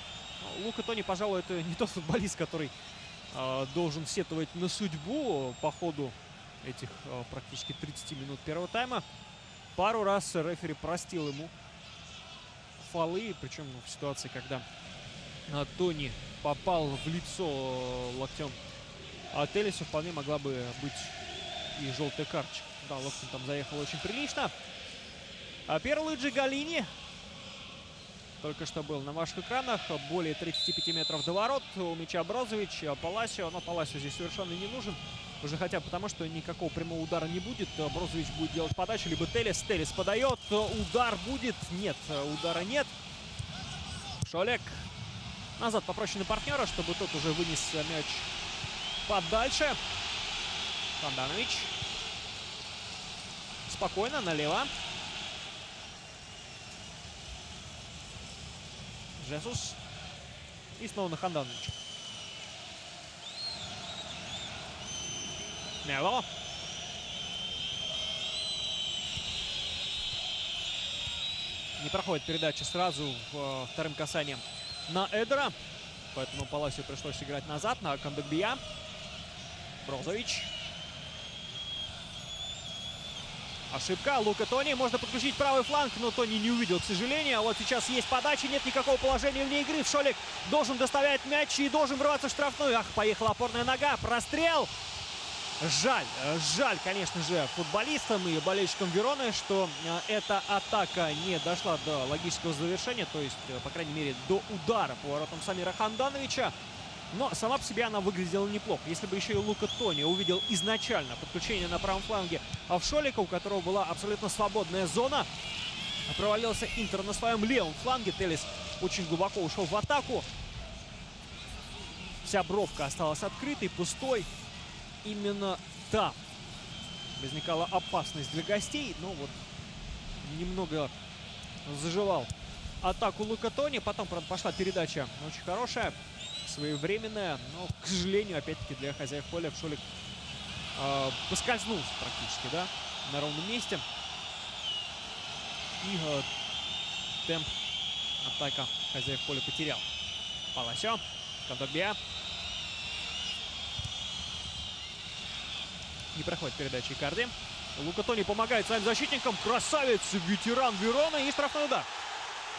Лука Тони, пожалуй, это не тот футболист, который должен сетовать на судьбу по ходу этих практически 30 минут первого тайма. Пару раз рефери простил ему фолы, причем в ситуации, когда Тони попал в лицо локтем Телесу, вполне могла бы быть и желтая карточка. Да, локтем там заехал очень прилично. А Пьерлуиджи Галлини только что был на ваших экранах. Более 35 метров до ворот. У мяча Брозович, Паласио. Но Паласио здесь совершенно не нужен. Уже хотя бы потому, что никакого прямого удара не будет. Брозович будет делать подачу, либо Телес. Телес подает. Удар будет. Нет, удара нет. Шолек назад попроще на партнера, чтобы тот уже вынес мяч подальше. Ханданович. Спокойно, налево. Жесус. И снова на Хандановича. Мело. Не проходит передача сразу вторым касанием на Эдера. Поэтому Паласио пришлось играть назад на Кондогбия. Брозович. Ошибка. Лука Тони. Можно подключить правый фланг, но Тони не увидел, к сожалению. А вот сейчас есть подача. Нет никакого положения вне игры. Шолик должен доставлять мяч и должен врываться в штрафную. Ах, поехала опорная нога. Прострел. Жаль, конечно же, футболистам и болельщикам Вероны, что эта атака не дошла до логического завершения. То есть, по крайней мере, до удара по воротам Самира Хандановича. Но сама по себе она выглядела неплохо. Если бы еще и Лука Тони увидел изначально подключение на правом фланге в Шолика, у которого была абсолютно свободная зона, провалился Интер на своем левом фланге. Телес очень глубоко ушел в атаку. Вся бровка осталась открытой, пустой. Именно там возникала опасность для гостей. Но вот немного заживал атаку Лука Тони. Потом, правда, пошла передача очень хорошая, своевременная. Но, к сожалению, опять-таки для хозяев поля Шолик поскользнулся практически, да, на ровном месте. И темп атака хозяев поля потерял. Паласио. Кондогбия. Не проходит передача Икарди. Лука Тони помогает своим защитникам. Красавец, ветеран Вероны. И штрафной удар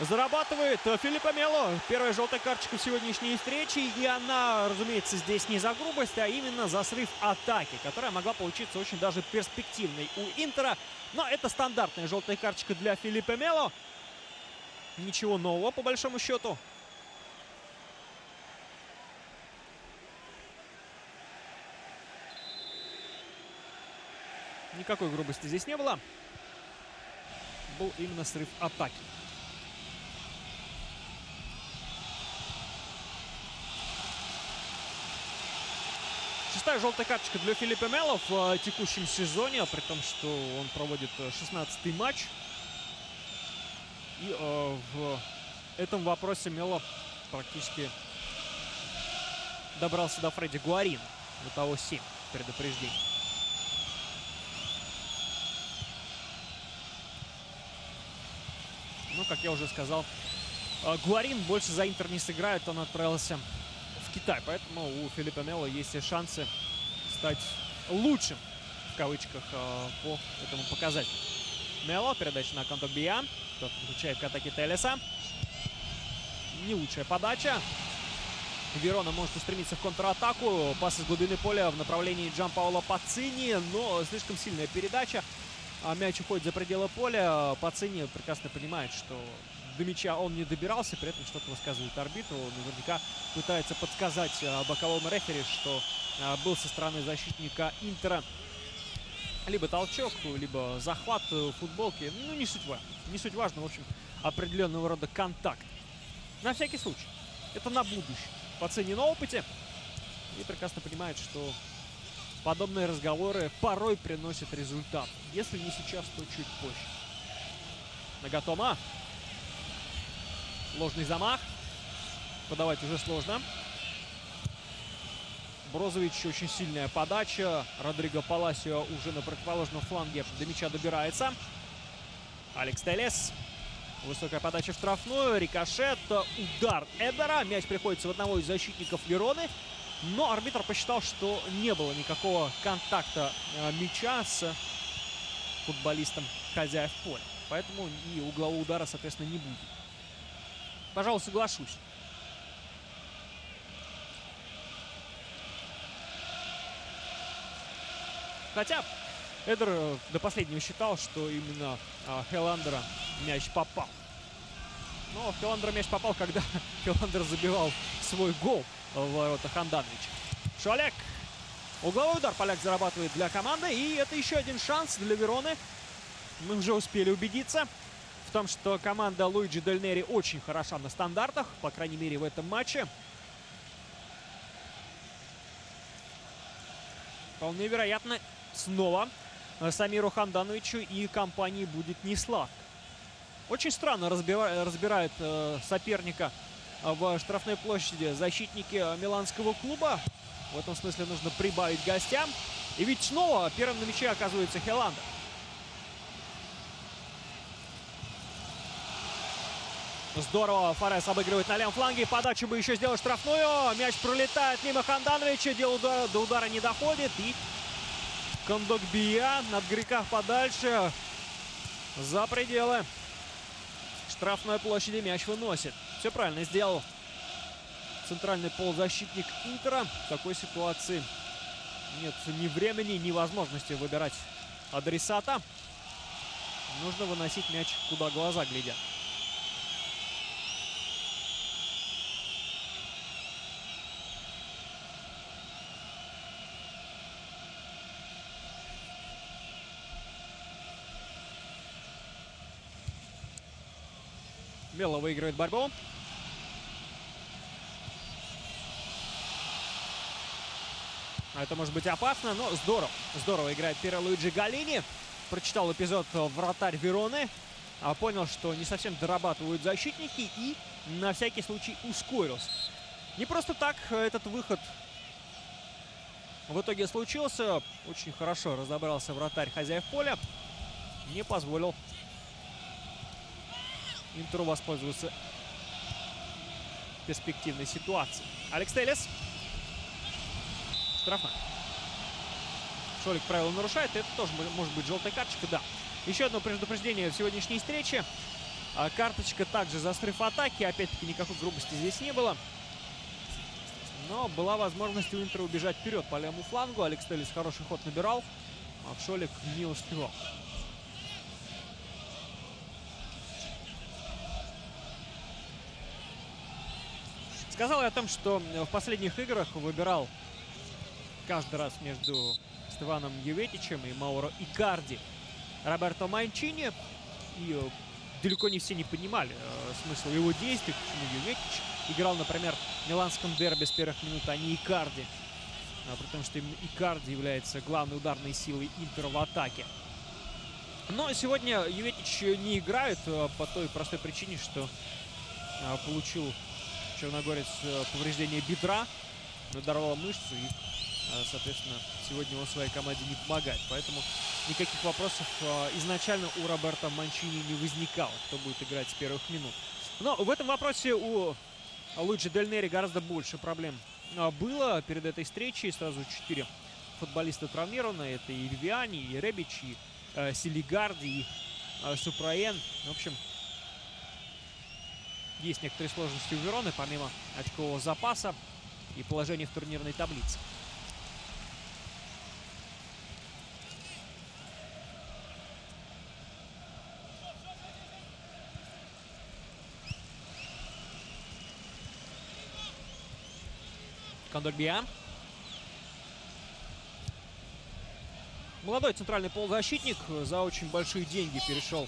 зарабатывает Филиппе Мело. Первая желтая карточка в сегодняшней встрече. И она, разумеется, здесь не за грубость, а именно за срыв атаки, которая могла получиться очень даже перспективной у Интера. Но это стандартная желтая карточка для Филиппе Мело. Ничего нового, по большому счету. Никакой грубости здесь не было. Был именно срыв атаки. Шестая желтая карточка для Филиппе Мело в текущем сезоне, при том, что он проводит 16-й матч. И в этом вопросе Мело практически добрался до Фредди Гуарина. У того 7 предупреждений. Ну, как я уже сказал, Гуарин больше за Интер не сыграет. Он отправился в Китай. Поэтому у Филиппе Мело есть шансы стать лучшим, в кавычках, по этому показателю. Мело. Передача на Кондогбия. Тот подключает к атаке Телеса. Не лучшая подача. Верона может устремиться в контратаку. Пас из глубины поля в направлении Джанпаоло Пацини. Но слишком сильная передача. Мяч уходит за пределы поля. Пацини прекрасно понимает, что до мяча он не добирался. При этом что-то высказывает арбитру. Наверняка пытается подсказать боковому рефери, что был со стороны защитника Интера Либо толчок, либо захват футболки. Ну, не суть важно. Не суть важно, в общем, определенного рода контакт. На всякий случай. Это на будущее. Пацаны на опыте. И прекрасно понимает, что подобные разговоры порой приносят результат. Если не сейчас, то чуть позже. Нагатома. Ложный замах. Подавать уже сложно. Брозович, очень сильная подача. Родриго Паласио уже на противоположном фланге до мяча добирается. Алекс Телес. Высокая подача в штрафную. Рикошет. Удар Эдера. Мяч приходится в одного из защитников Вероны. Но арбитр посчитал, что не было никакого контакта мяча с футболистом хозяев поля. Поэтому и углового удара, соответственно, не будет. Пожалуй, соглашусь. Хотя Эдер до последнего считал, что именно Хеландера мяч попал. Но в Хеландера мяч попал, когда Хеландер забивал свой гол в воротах Хандановича. Шолек. Угловой удар поляк зарабатывает для команды. И это еще один шанс для Вероны. Мы уже успели убедиться в том, что команда Луиджи Дель Нери очень хороша на стандартах. По крайней мере, в этом матче. Вполне вероятно, снова Самиру Хандановичу и компании будет несладко. Очень странно разбирают соперника в штрафной площади защитники миланского клуба. В этом смысле нужно прибавить гостям. И ведь снова первым на мяче оказывается Хеландер. Здорово. Форес обыгрывает на левом фланге. Подачу бы еще сделал штрафную. Мяч пролетает мимо Хандановича. До удара не доходит. И Кондогбия от греха подальше. За пределы штрафной площади мяч выносит. Все правильно сделал центральный полузащитник Интера. В такой ситуации нет ни времени, ни возможности выбирать адресата. Нужно выносить мяч, куда глаза глядят. Мело выигрывает борьбу. Это может быть опасно, но здорово. Здорово играет Пьеро Луиджи Галлини. Прочитал эпизод вратарь Вероны. Понял, что не совсем дорабатывают защитники и на всякий случай ускорился. Не просто так этот выход в итоге случился. Очень хорошо разобрался вратарь хозяев поля. Не позволил Интеру воспользоваться перспективной ситуацией. Алекс Телес. Штрафная. Шолик правила нарушает. Это тоже может быть желтая карточка. Да. Еще одно предупреждение в сегодняшней встрече. Карточка также за срыв атаки. Опять-таки никакой грубости здесь не было. Но была возможность у Интера убежать вперед по левому флангу. Алекс Телес хороший ход набирал. А Шолик не успевал. Сказал я о том, что в последних играх выбирал каждый раз между Стефаном Йоветичем и Мауро Икарди Роберто Манчини. И далеко не все не понимали смысл его действий, почему Йоветич играл, например, в миланском дерби с первых минут, а не Икарди. При том, что именно Икарди является главной ударной силой Интера в атаке. Но сегодня Йоветич не играет по той простой причине, что получил черногорец повреждение бедра, надорвал мышцу и, соответственно, сегодня он своей команде не помогает. Поэтому никаких вопросов изначально у Роберто Манчини не возникало, кто будет играть с первых минут. Но в этом вопросе у Луиджи Дель Нери гораздо больше проблем было перед этой встречей. Сразу 4 футболиста травмированы. Это и Виани, и Ребич, и Силигарди, и Супраен. В общем, есть некоторые сложности у Вероны, помимо очкового запаса и положения в турнирной таблице. Кондогбия. Молодой центральный полузащитник за очень большие деньги перешел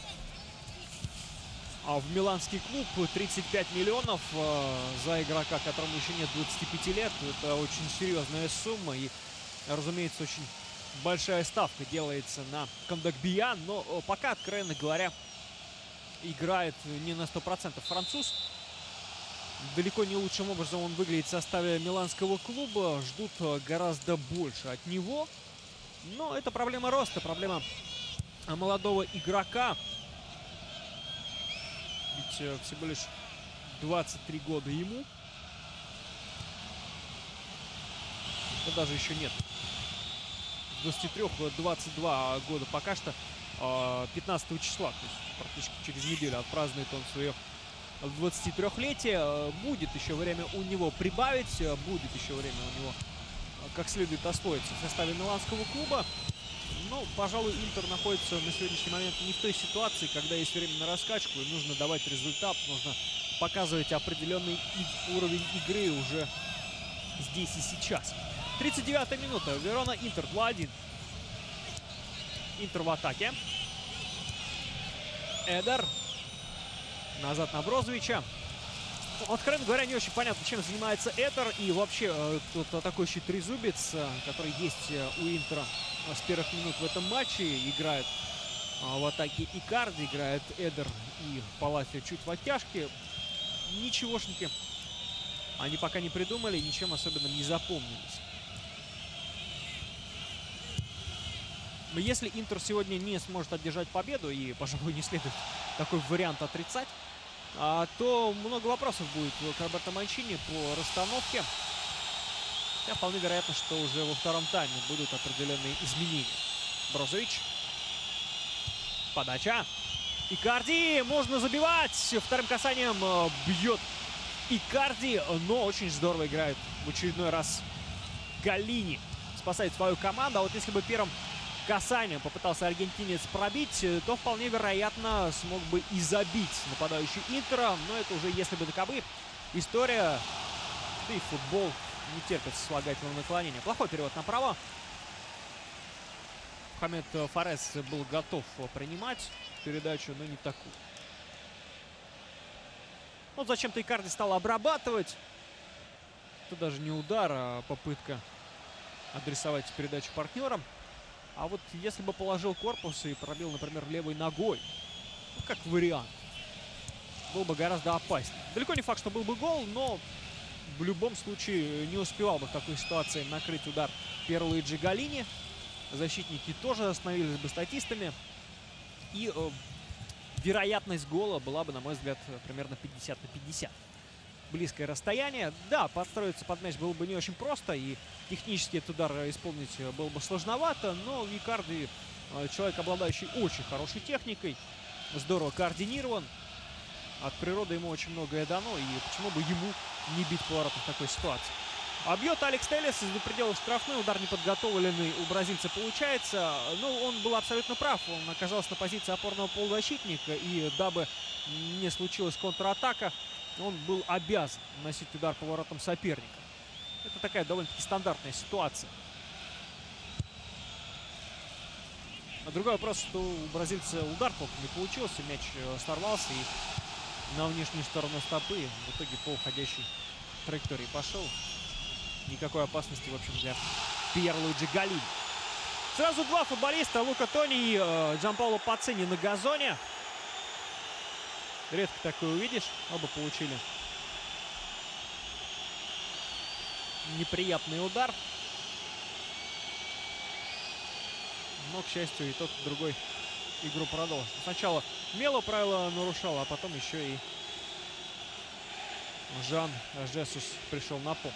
в миланский клуб. 35 миллионов за игрока, которому еще нет 25 лет. Это очень серьезная сумма. И, разумеется, очень большая ставка делается на Кондогбия. Но пока, откровенно говоря, играет не на 100% француз. Далеко не лучшим образом он выглядит в составе миланского клуба. Ждут гораздо больше от него. Но это проблема роста, проблема молодого игрока. Ведь всего лишь 23 года ему. Да даже еще нет. С 23 22 года пока что. 15 числа, то есть практически через неделю отпразднует он свое 23-летие. Будет еще время у него прибавить. Будет еще время у него как следует освоиться в составе миланского клуба. Но, пожалуй, Интер находится на сегодняшний момент не в той ситуации, когда есть время на раскачку, и нужно давать результат, нужно показывать определенный уровень игры уже здесь и сейчас. 39-я минута. Верона Интер 2-1. Интер в атаке. Эдер. Назад на Брозовича. Откровенно говоря, не очень понятно, чем занимается Эдер. И вообще тот атакующий трезубец, который есть у Интера с первых минут в этом матче. Играет в атаке Икарди, играет Эдер и Паласио чуть в оттяжке. Ничегошники они пока не придумали, ничем особенным не запомнились. Но если Интер сегодня не сможет одержать победу, и, пожалуй, не следует такой вариант отрицать, то много вопросов будет к Роберто Манчини по расстановке. Хотя вполне вероятно, что уже во втором тайме будут определенные изменения. Брозович. Подача. Икарди. Можно забивать. Вторым касанием бьет Икарди. Но очень здорово играет в очередной раз Галлини. Спасает свою команду. А вот если бы первым касанием попытался аргентинец пробить, то вполне вероятно смог бы и забить нападающий Интера. Но это уже если бы да кабы. История, да и футбол не терпит слагательного наклонения. Плохой перевод направо. Мохамед Фарес был готов принимать передачу, но не такую. Вот зачем-то Икарди стал обрабатывать. Это даже не удар, а попытка адресовать передачу партнерам. А вот если бы положил корпус и пробил, например, левой ногой, ну, как вариант, был бы гораздо опаснее. Далеко не факт, что был бы гол, но в любом случае не успевал бы в такой ситуации накрыть удар Пьерлуиджи Галлини. Защитники тоже остановились бы статистами. И вероятность гола была бы, на мой взгляд, примерно 50 на 50. Близкое расстояние. Да, подстроиться под мяч было бы не очень просто, и технически этот удар исполнить было бы сложновато, но Икарди человек, обладающий очень хорошей техникой, здорово координирован. От природы ему очень многое дано, и почему бы ему не бить поворотом в такой ситуации. А бьет Алекс Телес из-за пределов штрафной. Удар неподготовленный у бразильца получается. Но он был абсолютно прав. Он оказался на позиции опорного полузащитника, и дабы не случилась контратака, он был обязан наносить удар поворотом соперника. Это такая довольно-таки стандартная ситуация. А другой вопрос, что у бразильца удар толком не получился. Мяч сорвался и на внешнюю сторону стопы в итоге по уходящей траектории пошел. Никакой опасности, в общем, для Пьерлуиджи Галлини. Сразу два футболиста, Лука Тони и Джанпаоло Пацини на газоне. Редко такое увидишь. Оба получили неприятный удар. Но, к счастью, и тот, и другой игру продолжил. Сначала Мело правила нарушал, а потом еще и Жан Жесус пришел на помощь.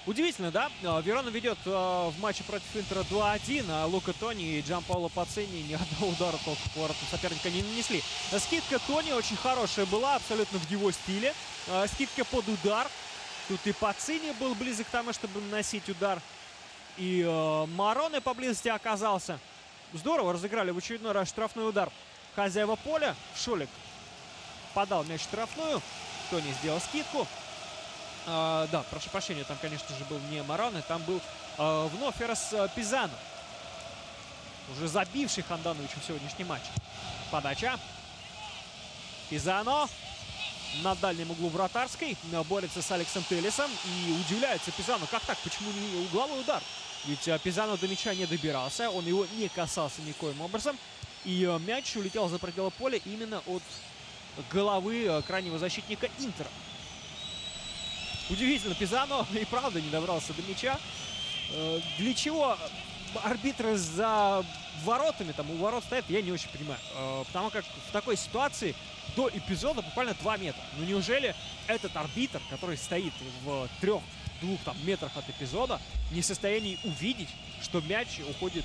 Удивительно, да? Верона ведет в матче против Интера 2-1, а Лука Тони и Джанпаоло Пацини ни одного удара толком по воротам соперника не нанесли. Скидка Тони очень хорошая была, абсолютно в его стиле. Скидка под удар. Тут и Пацини был близок к тому, чтобы наносить удар. И Мароне поблизости оказался. Здорово разыграли в очередной раз штрафной удар. Хозяева поля. Шолик подал мяч в штрафную. Тони сделал скидку. Да, прошу прощения, там, конечно же, был не Мароне, там был вновь Эрос Пизано, уже забивший Хандановичу в сегодняшний матч. Подача. Пизано на дальнем углу вратарской борется с Алексом Телесом. И удивляется Пизано, как так, почему не угловой удар? Ведь Пизано до мяча не добирался, он его не касался никоим образом. И мяч улетел за пределы поля именно от головы крайнего защитника Интера. Удивительно, Пизано и правда не добрался до мяча. Для чего арбитры за воротами, там у ворот стоят, я не очень понимаю. Потому как в такой ситуации до эпизода буквально 2 метра. Ну неужели этот арбитр, который стоит в 3-2 метрах от эпизода, не в состоянии увидеть, что мяч уходит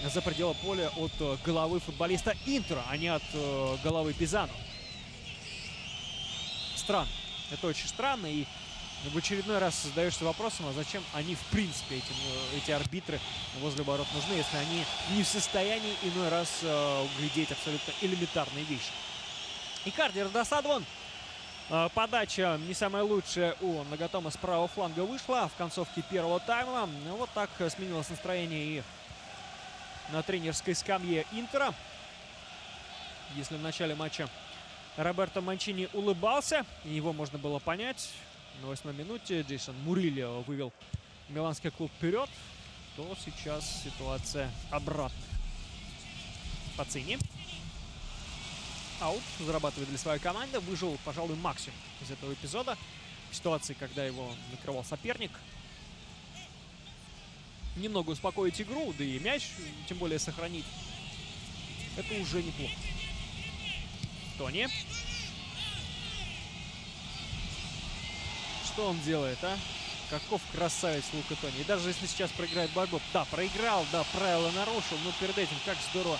за пределы поля от головы футболиста Интера, а не от головы Пизано? Странно. Это очень странно. И в очередной раз задаешься вопросом, а зачем они в принципе, эти арбитры возле ворот нужны, если они не в состоянии иной раз углядеть абсолютно элементарные вещи. Икарди раздосадован. Подача не самая лучшая у Нагатома с правого фланга вышла в концовке первого тайма. Вот так сменилось настроение и на тренерской скамье Интера. Если в начале матча Роберто Манчини улыбался, и его можно было понять, на 8-й минуте Джейсон Мурильо вывел миланский клуб вперед, то сейчас ситуация обратная. Пацини. Аут зарабатывает для своей команды. Выжил, пожалуй, максимум из этого эпизода. В ситуации, когда его накрывал соперник. Немного успокоить игру, да и мяч, тем более, сохранить. Это уже неплохо. Тони. Что он делает, а? Каков красавец Лука Тони. И даже если сейчас проиграет борьбу. Да, проиграл, да, правила нарушил. Но перед этим как здорово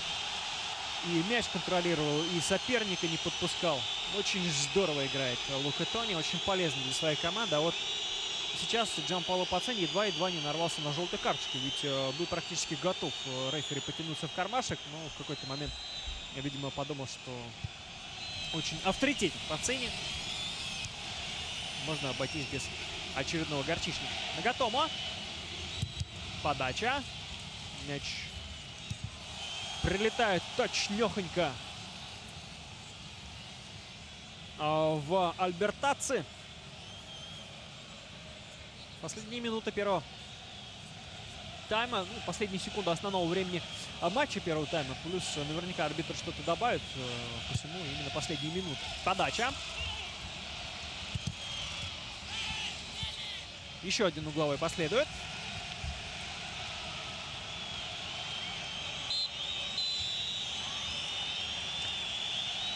и мяч контролировал, и соперника не подпускал. Очень здорово играет Лука Тони. Очень полезно для своей команды. А вот сейчас Джанпаоло Пацини едва не нарвался на желтую карточку. Ведь был практически готов рефери потянуться в кармашек. Но в какой-то момент я, видимо, подумал, что очень авторитетен Пацини. Можно обойтись без очередного горчичника. Нагатомо. Подача. Мяч прилетает точнёхонько в Альбертаци. Последние минуты первого тайма. Последние секунды основного времени матча первого тайма. Плюс наверняка арбитр что-то добавит. Посему именно последние минуты. Подача. Еще один угловой последует.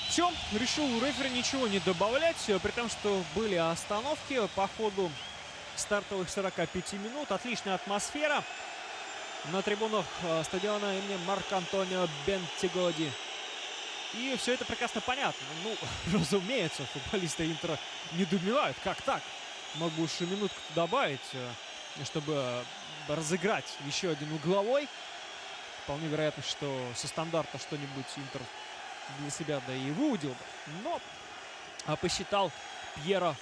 Все, решил рефери ничего не добавлять, при том, что были остановки по ходу стартовых 45 минут. Отличная атмосфера на трибунах стадиона имени Марко-Антонио Бентигоди. И все это прекрасно понятно. Ну, разумеется, футболисты Интера недоумевают, как так? Мог бы уж минутку добавить, чтобы разыграть еще один угловой. Вполне вероятно, что со стандарта что-нибудь Интер для себя да и выудил бы. Но посчитал Пьеро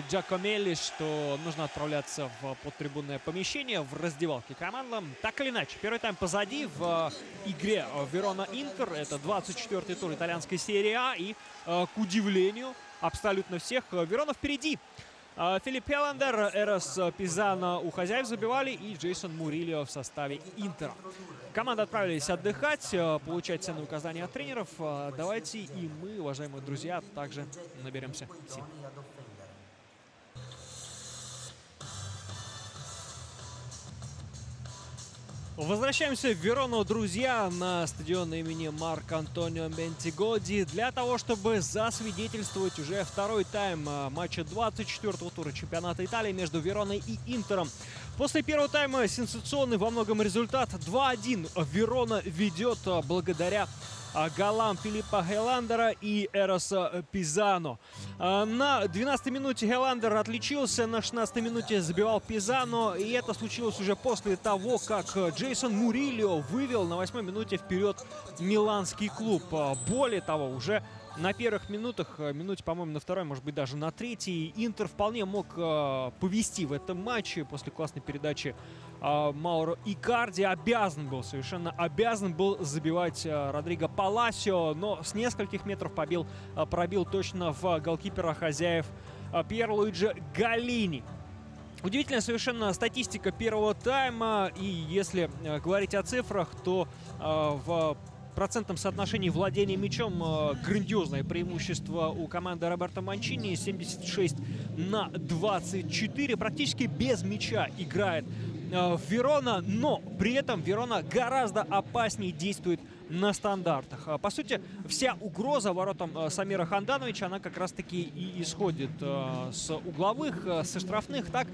Джакомелли, что нужно отправляться в подтрибунное помещение, в раздевалке командам. Так или иначе, первый тайм позади в игре Верона-Интер. Это 24-й тур итальянской серии А. И, к удивлению абсолютно всех, Верона впереди. Филипп Хеллендер, Эрос Пизано у хозяев забивали и Джейсон Мурильо в составе Интера. Команды отправились отдыхать, получать ценные указания от тренеров. Давайте и мы, уважаемые друзья, также наберемся сил. Возвращаемся в Верону, друзья, на стадион имени Марко-Антонио Бентигоди для того, чтобы засвидетельствовать уже второй тайм матча 24-го тура чемпионата Италии между Вероной и Интером. После первого тайма сенсационный во многом результат. 2-1 Верона ведет благодаря голам Филиппа Хеллендера и Эроса Пизано. На 12-й минуте Хеллендер отличился, на 16-й минуте забивал Пизано. И это случилось уже после того, как Джейсон Мурильо вывел на 8-й минуте вперед миланский клуб. Более того, уже на первых минутах, минуте, по-моему, на второй, может быть, даже на третьей, Интер вполне мог повести в этом матче после классной передачи Мауро Икарди совершенно обязан был забивать Родриго Паласио, но с нескольких метров пробил точно в голкипера хозяев Пьер-Луиджи Галлини. Удивительная совершенно статистика первого тайма, и если говорить о цифрах, то в процентном соотношении владения мячом грандиозное преимущество у команды Роберто Манчини. 76-24. Практически без мяча играет Верона, но при этом Верона гораздо опаснее действует на стандартах. По сути, вся угроза воротам Самира Хандановича, она как раз-таки и исходит с угловых, со штрафных. Так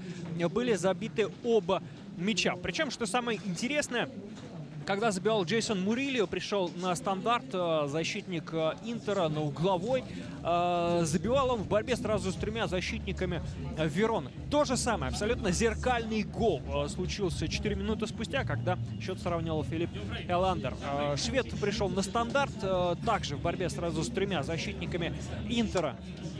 были забиты оба мяча. Причем, что самое интересное, когда забивал Джейсон Мурильо, пришел на стандарт защитник Интера на угловой. Забивал он в борьбе сразу с тремя защитниками Вероны. То же самое, абсолютно зеркальный гол случился 4 минуты спустя, когда счет сравнял Филипп Эландер. Швед пришел на стандарт, также в борьбе сразу с тремя защитниками Интера.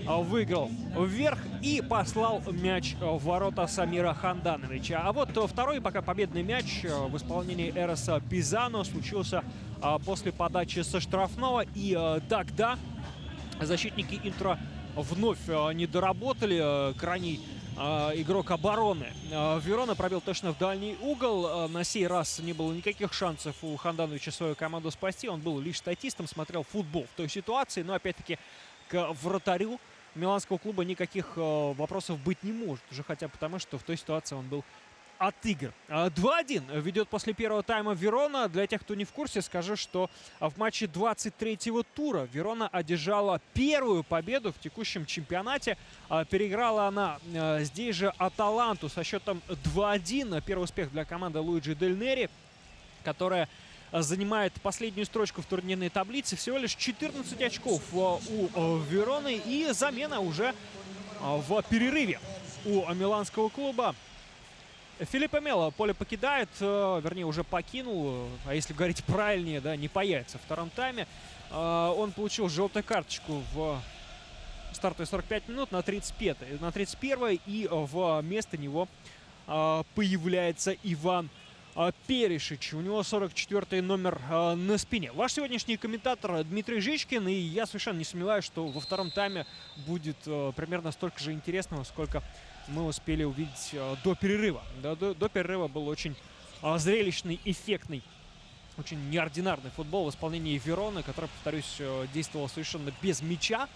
Выиграл вверх и послал мяч в ворота Самира Хандановича. А вот второй пока победный мяч в исполнении Эроса Пизано случился после подачи со штрафного. И тогда защитники Интера вновь не доработали. Крайний игрок обороны Верона пробил точно в дальний угол. На сей раз не было никаких шансов у Хандановича свою команду спасти. Он был лишь статистом, смотрел футбол в той ситуации. Но опять-таки к вратарю миланского клуба никаких вопросов быть не может. Уже хотя бы потому, что в той ситуации он был отыгран. 2-1 ведет после первого тайма Верона. Для тех, кто не в курсе, скажу, что в матче 23-го тура Верона одержала первую победу в текущем чемпионате. Переиграла она здесь же Аталанту со счетом 2-1. Первый успех для команды Луиджи Дель Нери, которая занимает последнюю строчку в турнирной таблице. Всего лишь 14 очков у Вероны. И замена уже в перерыве у миланского клуба. Филиппе Мело поле покидает, вернее, уже покинул. А если говорить правильнее, да, не появится в втором тайме. Он получил желтую карточку в стартовые 45 минут на 31-й. И вместо него появляется Иван Перишич. У него 44-й номер на спине. Ваш сегодняшний комментатор Дмитрий Жичкин. И я совершенно не сомневаюсь, что во втором тайме будет примерно столько же интересного, сколько мы успели увидеть до перерыва. До перерыва был очень зрелищный, эффектный, очень неординарный футбол в исполнении Вероны, который, повторюсь, действовал совершенно без мяча,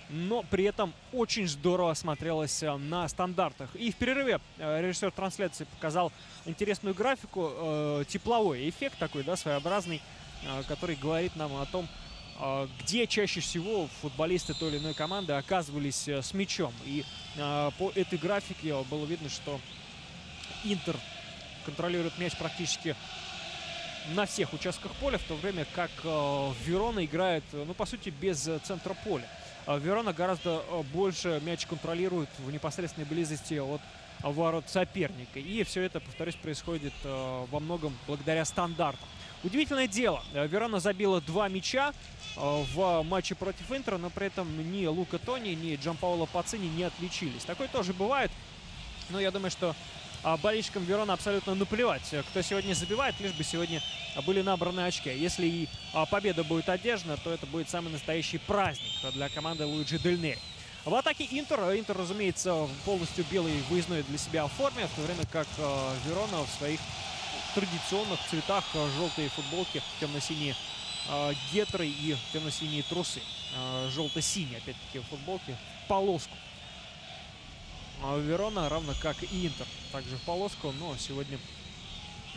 но при этом очень здорово смотрелось на стандартах. И в перерыве режиссер трансляции показал интересную графику, тепловой эффект такой, да, своеобразный, который говорит нам о том, где чаще всего футболисты той или иной команды оказывались с мячом. И по этой графике было видно, что Интер контролирует мяч практически на всех участках поля, в то время как Верона играет, ну, по сути, без центра поля. Верона гораздо больше мяч контролирует в непосредственной близости от ворот соперника. И все это, повторюсь, происходит во многом благодаря стандартам. Удивительное дело, Верона забила 2 мяча в матче против Интера, но при этом ни Лука Тони, ни Джанпаоло Пацини не отличились. Такое тоже бывает, но я думаю, что болельщикам Верона абсолютно наплевать, кто сегодня забивает, лишь бы сегодня были набраны очки. Если и победа будет одержана, то это будет самый настоящий праздник для команды Луиджи Дель Нери. В атаке Интер, разумеется, полностью белой выездной для себя форме, в то время как Верона в своих традиционных цветах: желтые футболки, темно-синие гетры и темно-синие трусы. Желто-синие, опять-таки, футболки в полоску. Верона, равно как и Интер, также в полоску, но сегодня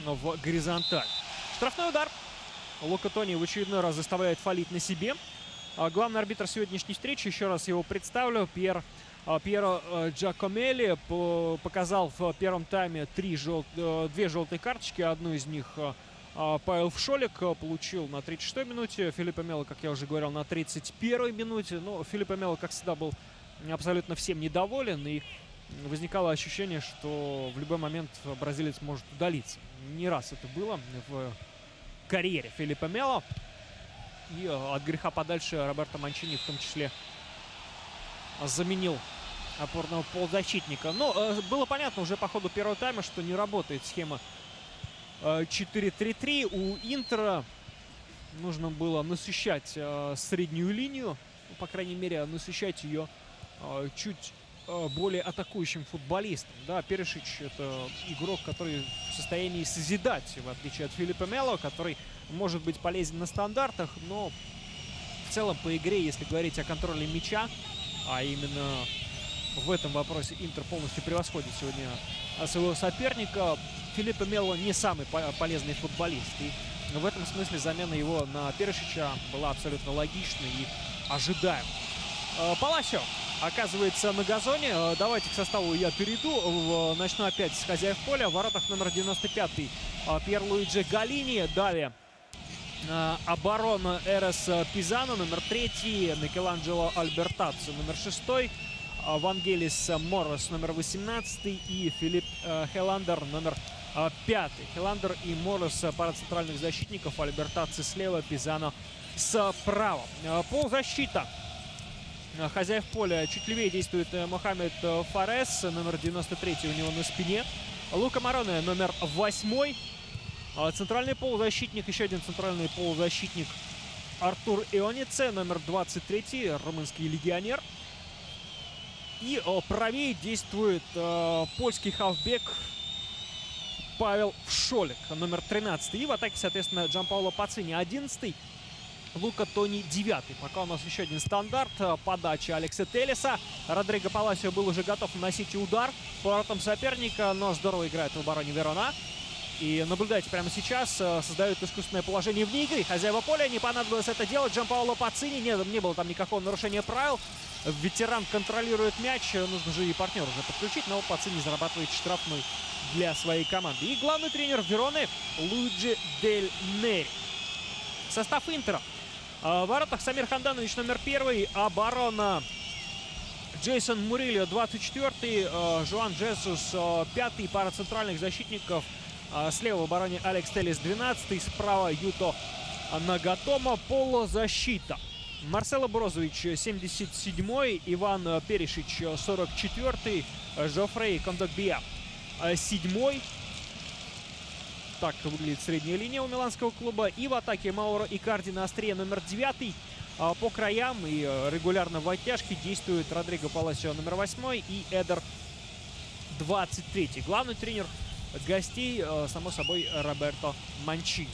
в горизонталь. Штрафной удар. Лука Тони в очередной раз заставляет фалить на себе. Главный арбитр сегодняшней встречи, еще раз его представлю, Пьеро Джакомелли, показал в первом тайме 2 желтые карточки. Одну из них Павел Вшолик получил на 36-й минуте. Филиппе Мело, как я уже говорил, на 31-й минуте. Но Филиппе Мело, как всегда, был абсолютно всем недоволен. И возникало ощущение, что в любой момент бразилец может удалиться. Не раз это было в карьере Филиппе Мело. И от греха подальше Роберто Манчини в том числе заменил опорного полузащитника. Но было понятно уже по ходу первого тайма, что не работает схема 4-3-3. У Интера нужно было насыщать среднюю линию, ну, по крайней мере, насыщать ее чуть более атакующим футболистом. Да, Перишич — это игрок, который в состоянии созидать, в отличие от Филиппа Мело, который может быть полезен на стандартах, но в целом по игре, если говорить о контроле мяча, а именно в этом вопросе Интер полностью превосходит сегодня своего соперника, Филиппа Мело не самый полезный футболист. И в этом смысле замена его на Перишича была абсолютно логичной и ожидаемой. Паласио оказывается на газоне. Давайте к составу я перейду. Начну опять с хозяев поля. В воротах номер 95-й Пьерлуиджи Галини. Далее оборона Эрес Пизано. Номер 3 Микеланджело Альбертаццо. Номер 6 Вангелис Морос. Номер 18 и Филипп Хеландер. Номер 5. Хеландер и Морос — пара центральных защитников. Альбертаццо слева, Пизано справа. Полузащита хозяев поля. Чуть левее действует Мохаммед Фарес. Номер 93 у него на спине. Лука Мароне, номер 8. Центральный полузащитник, еще один центральный полузащитник Артур Ионице, номер 23, румынский легионер. И правее действует польский хавбек Павел Вшолик, номер 13. И в атаке, соответственно, Джанпаоло Пацини, 11. Лука Тони, 9. Пока у нас еще один стандарт. Подача Алекса Телеса. Родриго Паласио был уже готов наносить удар по воротам соперника, но здорово играет в обороне Верона. И наблюдайте прямо сейчас. Создают искусственное положение вне игры. Хозяева поля, не понадобилось это делать. Джанпаоло Пацини. Не было там никакого нарушения правил. Ветеран контролирует мяч. Нужно же и партнера уже подключить. Но Пацини зарабатывает штрафной для своей команды. И главный тренер Вероны Луиджи Дель Нери. Состав Интера. В воротах Самир Ханданович, номер 1. Оборона Джейсон Мурильо, 24. Жуан Жесус, 5. Пара центральных защитников. Слева в обороне Алекс Телес, 12. Справа Юто Нагатома. Полузащита. Марсело Брозович, 77. Иван Перишич, 44. Жофрей Кондогбия, 7. Так выглядит средняя линия у миланского клуба. И в атаке Мауро Икарди на острие, номер 9. По краям и регулярно в оттяжке действует Родриго Паласио, номер 8. И Эдер, 23. Главный тренер гостей, само собой, Роберто Манчини.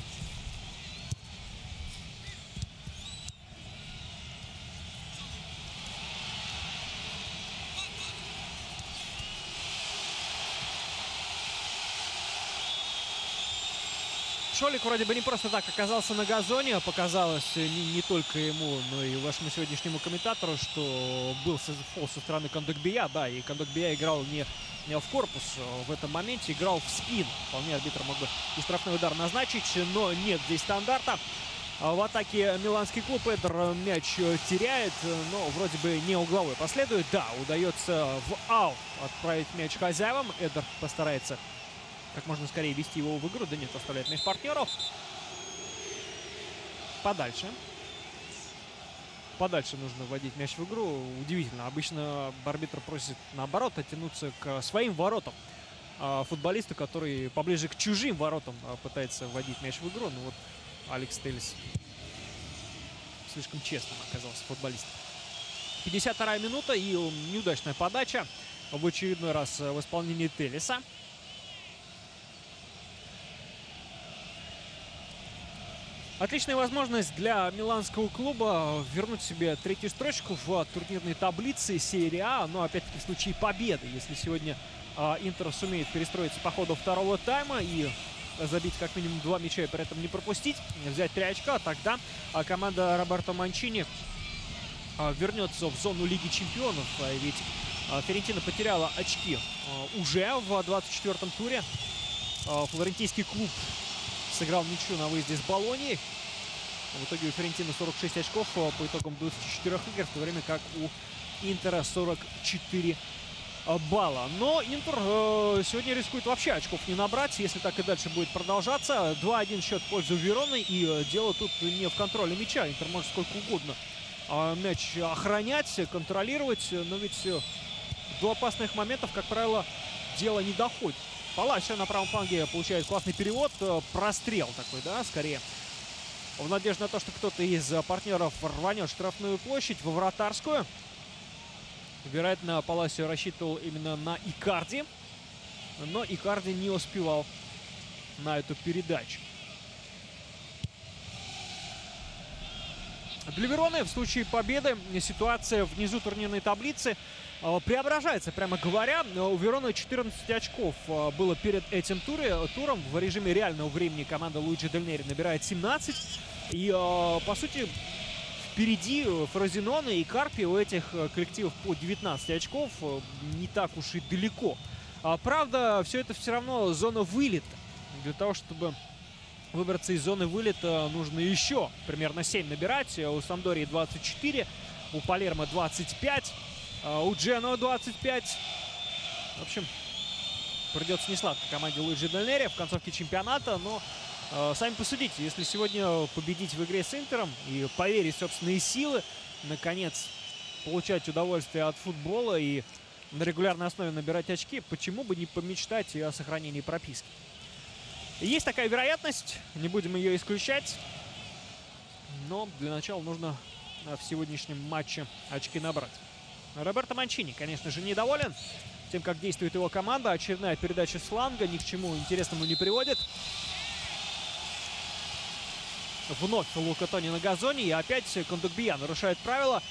Шолик вроде бы не просто так оказался на газоне. Показалось не только ему, но и вашему сегодняшнему комментатору, что был фол со стороны Кондогбия. Да, и Кондогбия играл не в корпус в этом моменте, играл в спину. Вполне арбитр мог бы и штрафной удар назначить, но нет здесь стандарта. В атаке миланский клуб. Эдер мяч теряет, но вроде бы не угловой последует. Да, удается в аут отправить мяч хозяевам. Эдер постарается как можно скорее вести его в игру. Да нет, оставляет мяч партнеров. Подальше. Подальше нужно вводить мяч в игру. Удивительно. Обычно арбитр просит, наоборот, оттянуться к своим воротам. Футболисту, который поближе к чужим воротам пытается вводить мяч в игру. Ну вот Алекс Телес слишком честным оказался футболист. 52-я минута и неудачная подача в очередной раз в исполнении Телеса. Отличная возможность для миланского клуба вернуть себе третью строчку в турнирной таблице серии А. Но опять-таки в случае победы, если сегодня Интер сумеет перестроиться по ходу второго тайма и забить как минимум 2 мяча и при этом не пропустить, взять 3 очка, тогда команда Роберто Манчини вернется в зону Лиги Чемпионов. Ведь Фиорентина потеряла очки уже в 24-м туре. Флорентийский клуб сыграл ничью на выезде с Болонией. В итоге у Фиорентины 46 очков по итогам 24 игр, в то время как у Интера 44 балла. Но Интер сегодня рискует вообще очков не набрать, если так и дальше будет продолжаться. 2-1 счет в пользу Вероны, и дело тут не в контроле мяча. Интер может сколько угодно мяч охранять, контролировать, но ведь до опасных моментов, как правило, дело не доходит. Паласио на правом фланге получает классный перевод. Прострел такой, да, скорее. В надежде на то, что кто-то из партнеров рванет штрафную площадь во вратарскую. Вероятно, Паласио рассчитывал именно на Икарди. Но Икарди не успевал на эту передачу. Для Вероны в случае победы ситуация внизу турнирной таблицы преображается, прямо говоря. У Вероны 14 очков было перед этим туром. В режиме реального времени команда Луиджи Дель Нери набирает 17. И, по сути, впереди Фрозиноне и Карпи. У этих коллективов по 19 очков, не так уж и далеко. Правда, все это все равно зона вылета. Для того, чтобы выбраться из зоны вылета, нужно еще примерно 7 набирать. У Самдории 24, у Палермо 25, у Дженоа 25. В общем, придется несладко команде Луиджи Дель Нери в концовке чемпионата. Но сами посудите, если сегодня победить в игре с Интером и поверить в собственные силы, наконец получать удовольствие от футбола и на регулярной основе набирать очки, почему бы не помечтать и о сохранении прописки? Есть такая вероятность, не будем ее исключать. Но для начала нужно в сегодняшнем матче очки набрать. Роберто Манчини, конечно же, недоволен тем, как действует его команда. Очередная передача с фланга ни к чему интересному не приводит. Вновь Лука Тони на газоне. И опять Кондогбия нарушает правила.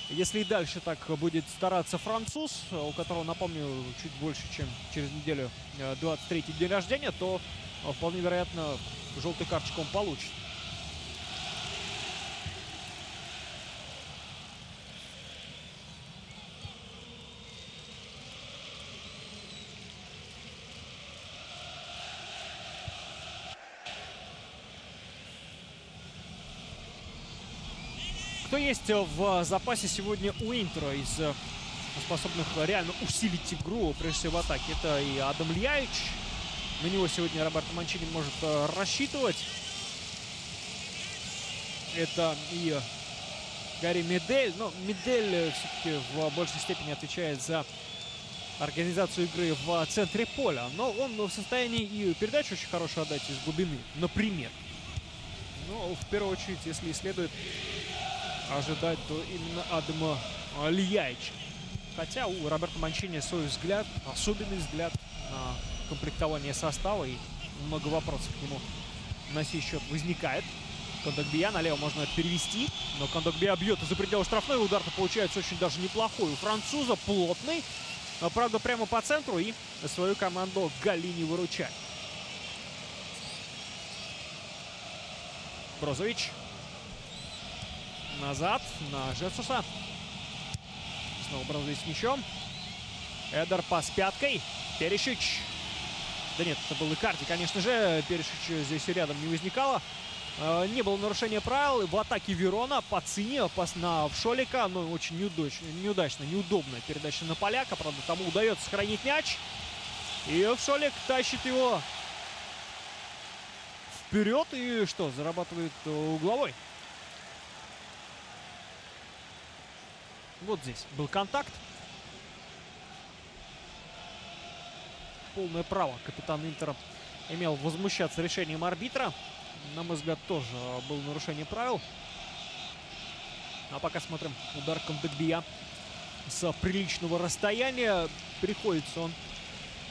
Если и дальше так будет стараться француз, у которого, напомню, чуть больше, чем через неделю 23-й день рождения, то вполне вероятно желтый карточку он получит. Кто есть в запасе сегодня у Интера из способных реально усилить игру, прежде всего в атаке? Это и Адам Льяич. На него сегодня Роберто Манчини может рассчитывать. Это и Гарри Медель. Но Медель все-таки в большей степени отвечает за организацию игры в центре поля. Но он в состоянии и передачу очень хорошую отдать из глубины, например. Но в первую очередь, если и следует ожидать, то именно Адама Льяича. Хотя у Роберто Манчини свой взгляд, особенный взгляд на комплектование состава, и много вопросов к нему на сей счет возникает. Кондогбия налево можно перевести, но Кондогбия бьет из-за предела штрафной. Удар-то получается очень даже неплохой у француза, плотный. Правда, прямо по центру, и свою команду Галлини выручает. Брозович. Назад на Жесуса. Снова Брозович с мячом. Эдер пас пяткой. Перешич. Да нет, это был Икарди, конечно же. Перешич здесь рядом не возникало. Не было нарушения правил. В атаке Верона. Пацини. Пас на Вшолика. Но очень неудачно, неудобная передача на поляка. Правда, тому удается сохранить мяч. И Вшолик тащит его вперед. И что, зарабатывает угловой. Вот здесь был контакт. Полное право капитан Интера имел возмущаться решением арбитра. На мой взгляд, тоже было нарушение правил. А пока смотрим удар Кондогбия с приличного расстояния. Приходится он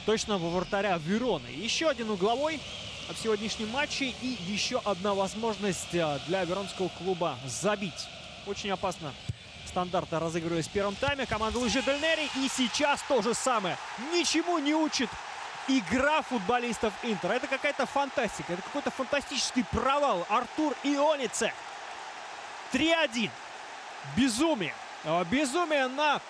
точно во вратаря Вероны. Еще один угловой в сегодняшнем матче. И еще одна возможность для веронского клуба забить. Очень опасно. Стандарты разыгрывались в первом тайме. Команда Луиджи Дель Нери. И сейчас то же самое. Ничему не учит игра футболистов Интера. Это какая-то фантастика. Это какой-то фантастический провал. Артур Ионице. 3-1. Безумие. Безумие на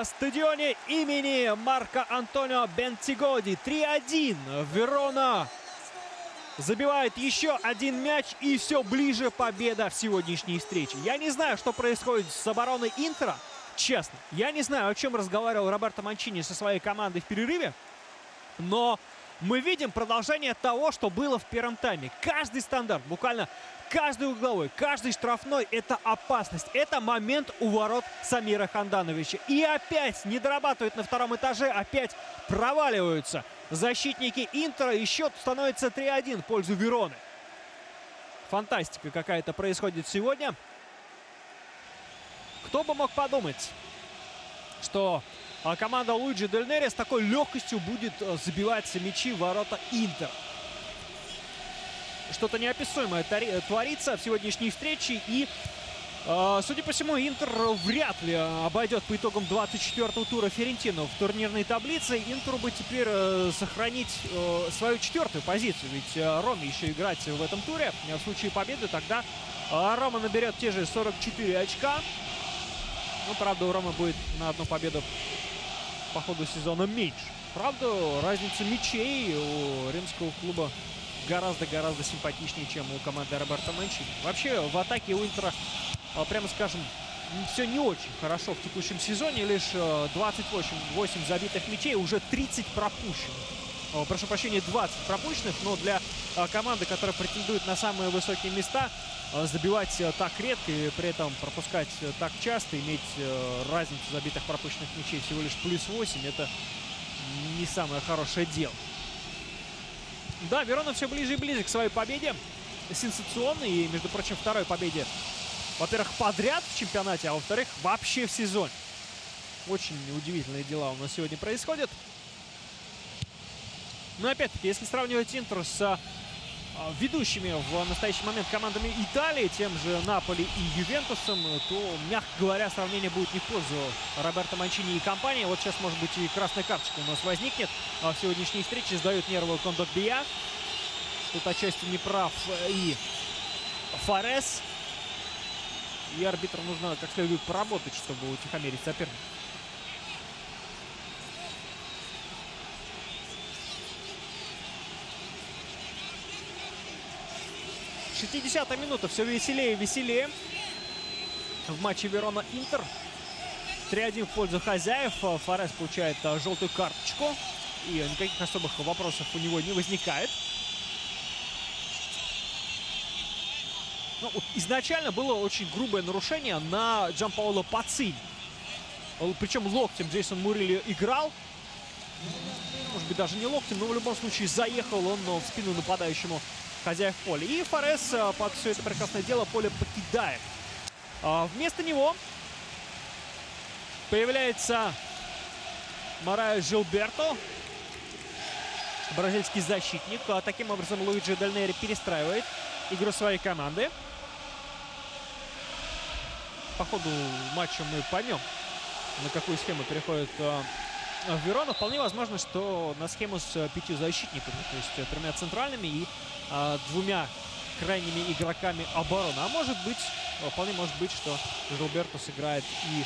стадионе имени Марко Антонио Бентигоди. 3-1. Верона забивает еще один мяч, и все ближе победа в сегодняшней встрече. Я не знаю, что происходит с обороной Интера, честно. Я не знаю, о чем разговаривал Роберто Манчини со своей командой в перерыве, но Мы видим продолжение того, что было в первом тайме. Каждый стандарт, буквально каждый угловой, каждый штрафной — это опасность. Это момент у ворот Самира Хандановича. И опять не дорабатывают на втором этаже, опять проваливаются защитники Интера. И счет становится 3-1 в пользу Вероны. Фантастика какая-то происходит сегодня. Кто бы мог подумать, что команда Луиджи Дель Нери с такой легкостью будет забивать мячи в ворота Интера. Что-то неописуемое творится в сегодняшней встрече. И, судя по всему, Интер вряд ли обойдет по итогам 24-го тура Фиорентину в турнирной таблице. Интеру бы теперь сохранить свою 4-ю позицию. Ведь Роме еще играть в этом туре. В случае победы тогда Рома наберет те же 44 очка. Ну, правда, у Ромы будет на одну победу по ходу сезона меньше. Правда, разница мячей у римского клуба гораздо-гораздо симпатичнее, чем у команды Роберто Манчини. Вообще, в атаке у Интера, прямо скажем, все не очень хорошо в текущем сезоне. Лишь 28 забитых мячей, уже 30 пропущенных. Прошу прощения, 20 пропущенных, но для команды, которая претендует на самые высокие места, забивать так редко и при этом пропускать так часто, иметь разницу забитых пропущенных мячей всего лишь +8, это не самое хорошее дело. Да, Верона все ближе и ближе к своей победе. Сенсационной и, между прочим, второй победе, во-первых, подряд в чемпионате, а во-вторых, вообще в сезоне. Очень удивительные дела у нас сегодня происходят. Но опять-таки, если сравнивать Интер с ведущими в настоящий момент командами Италии, тем же Наполи и Ювентусом, то, мягко говоря, сравнение будет не в пользу Роберто Манчини и компании. Вот сейчас, может быть, и красная карточка у нас возникнет. В сегодняшней встрече сдают нервы Кондокбия. Тут отчасти не прав и Форес. И арбитру нужно как следует поработать, чтобы утихомирить соперника. 60-я минута. Все веселее и веселее в матче Верона-Интер. 3-1 в пользу хозяев. Форес получает желтую карточку. И никаких особых вопросов у него не возникает. Ну, изначально было очень грубое нарушение на Джанпаоло Пацини. Причем локтем Джейсон Мурильо играл. Может быть, даже не локтем, но в любом случае заехал он в спину нападающему хозяев поля. И Форес под все это прекрасное дело поле покидает. Вместо него появляется Мараио Жилберто, бразильский защитник. Таким образом, Луиджи Дель Нери перестраивает игру своей команды. По ходу матча мы поймем, на какую схему переходит Верона. Вполне возможно, что на схему с 5 защитниками, то есть 3 центральными и 2 крайними игроками обороны. А может быть, вполне может быть, что Жилберто сыграет и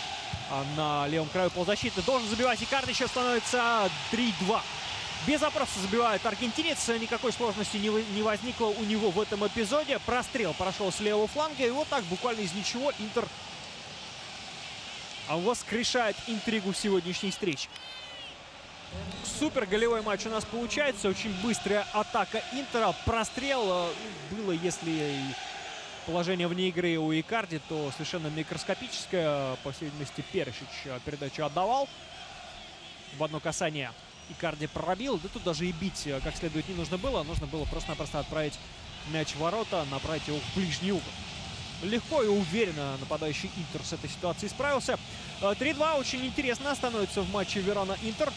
на левом краю полузащиты. Должен забивать Икарди. Сейчас становится 3-2. Без опроса забивает аргентинец. Никакой сложности не возникло у него в этом эпизоде. Прострел прошел с левого фланга. И вот так, буквально из ничего, Интер воскрешает интригу сегодняшней встречи. Супер голевой матч у нас получается. Очень быстрая атака Интера. Прострел было, если положение вне игры у Икарди, то совершенно микроскопическое. По всей видимости, Перешич передачу отдавал. В одно касание Икарди пробил. Да тут даже и бить как следует не нужно было. Нужно было просто-напросто отправить мяч в ворота, направить его в ближний угол. Легко и уверенно нападающий Интер с этой ситуацией справился. 3-2 очень интересно становится в матче Верона-Интер.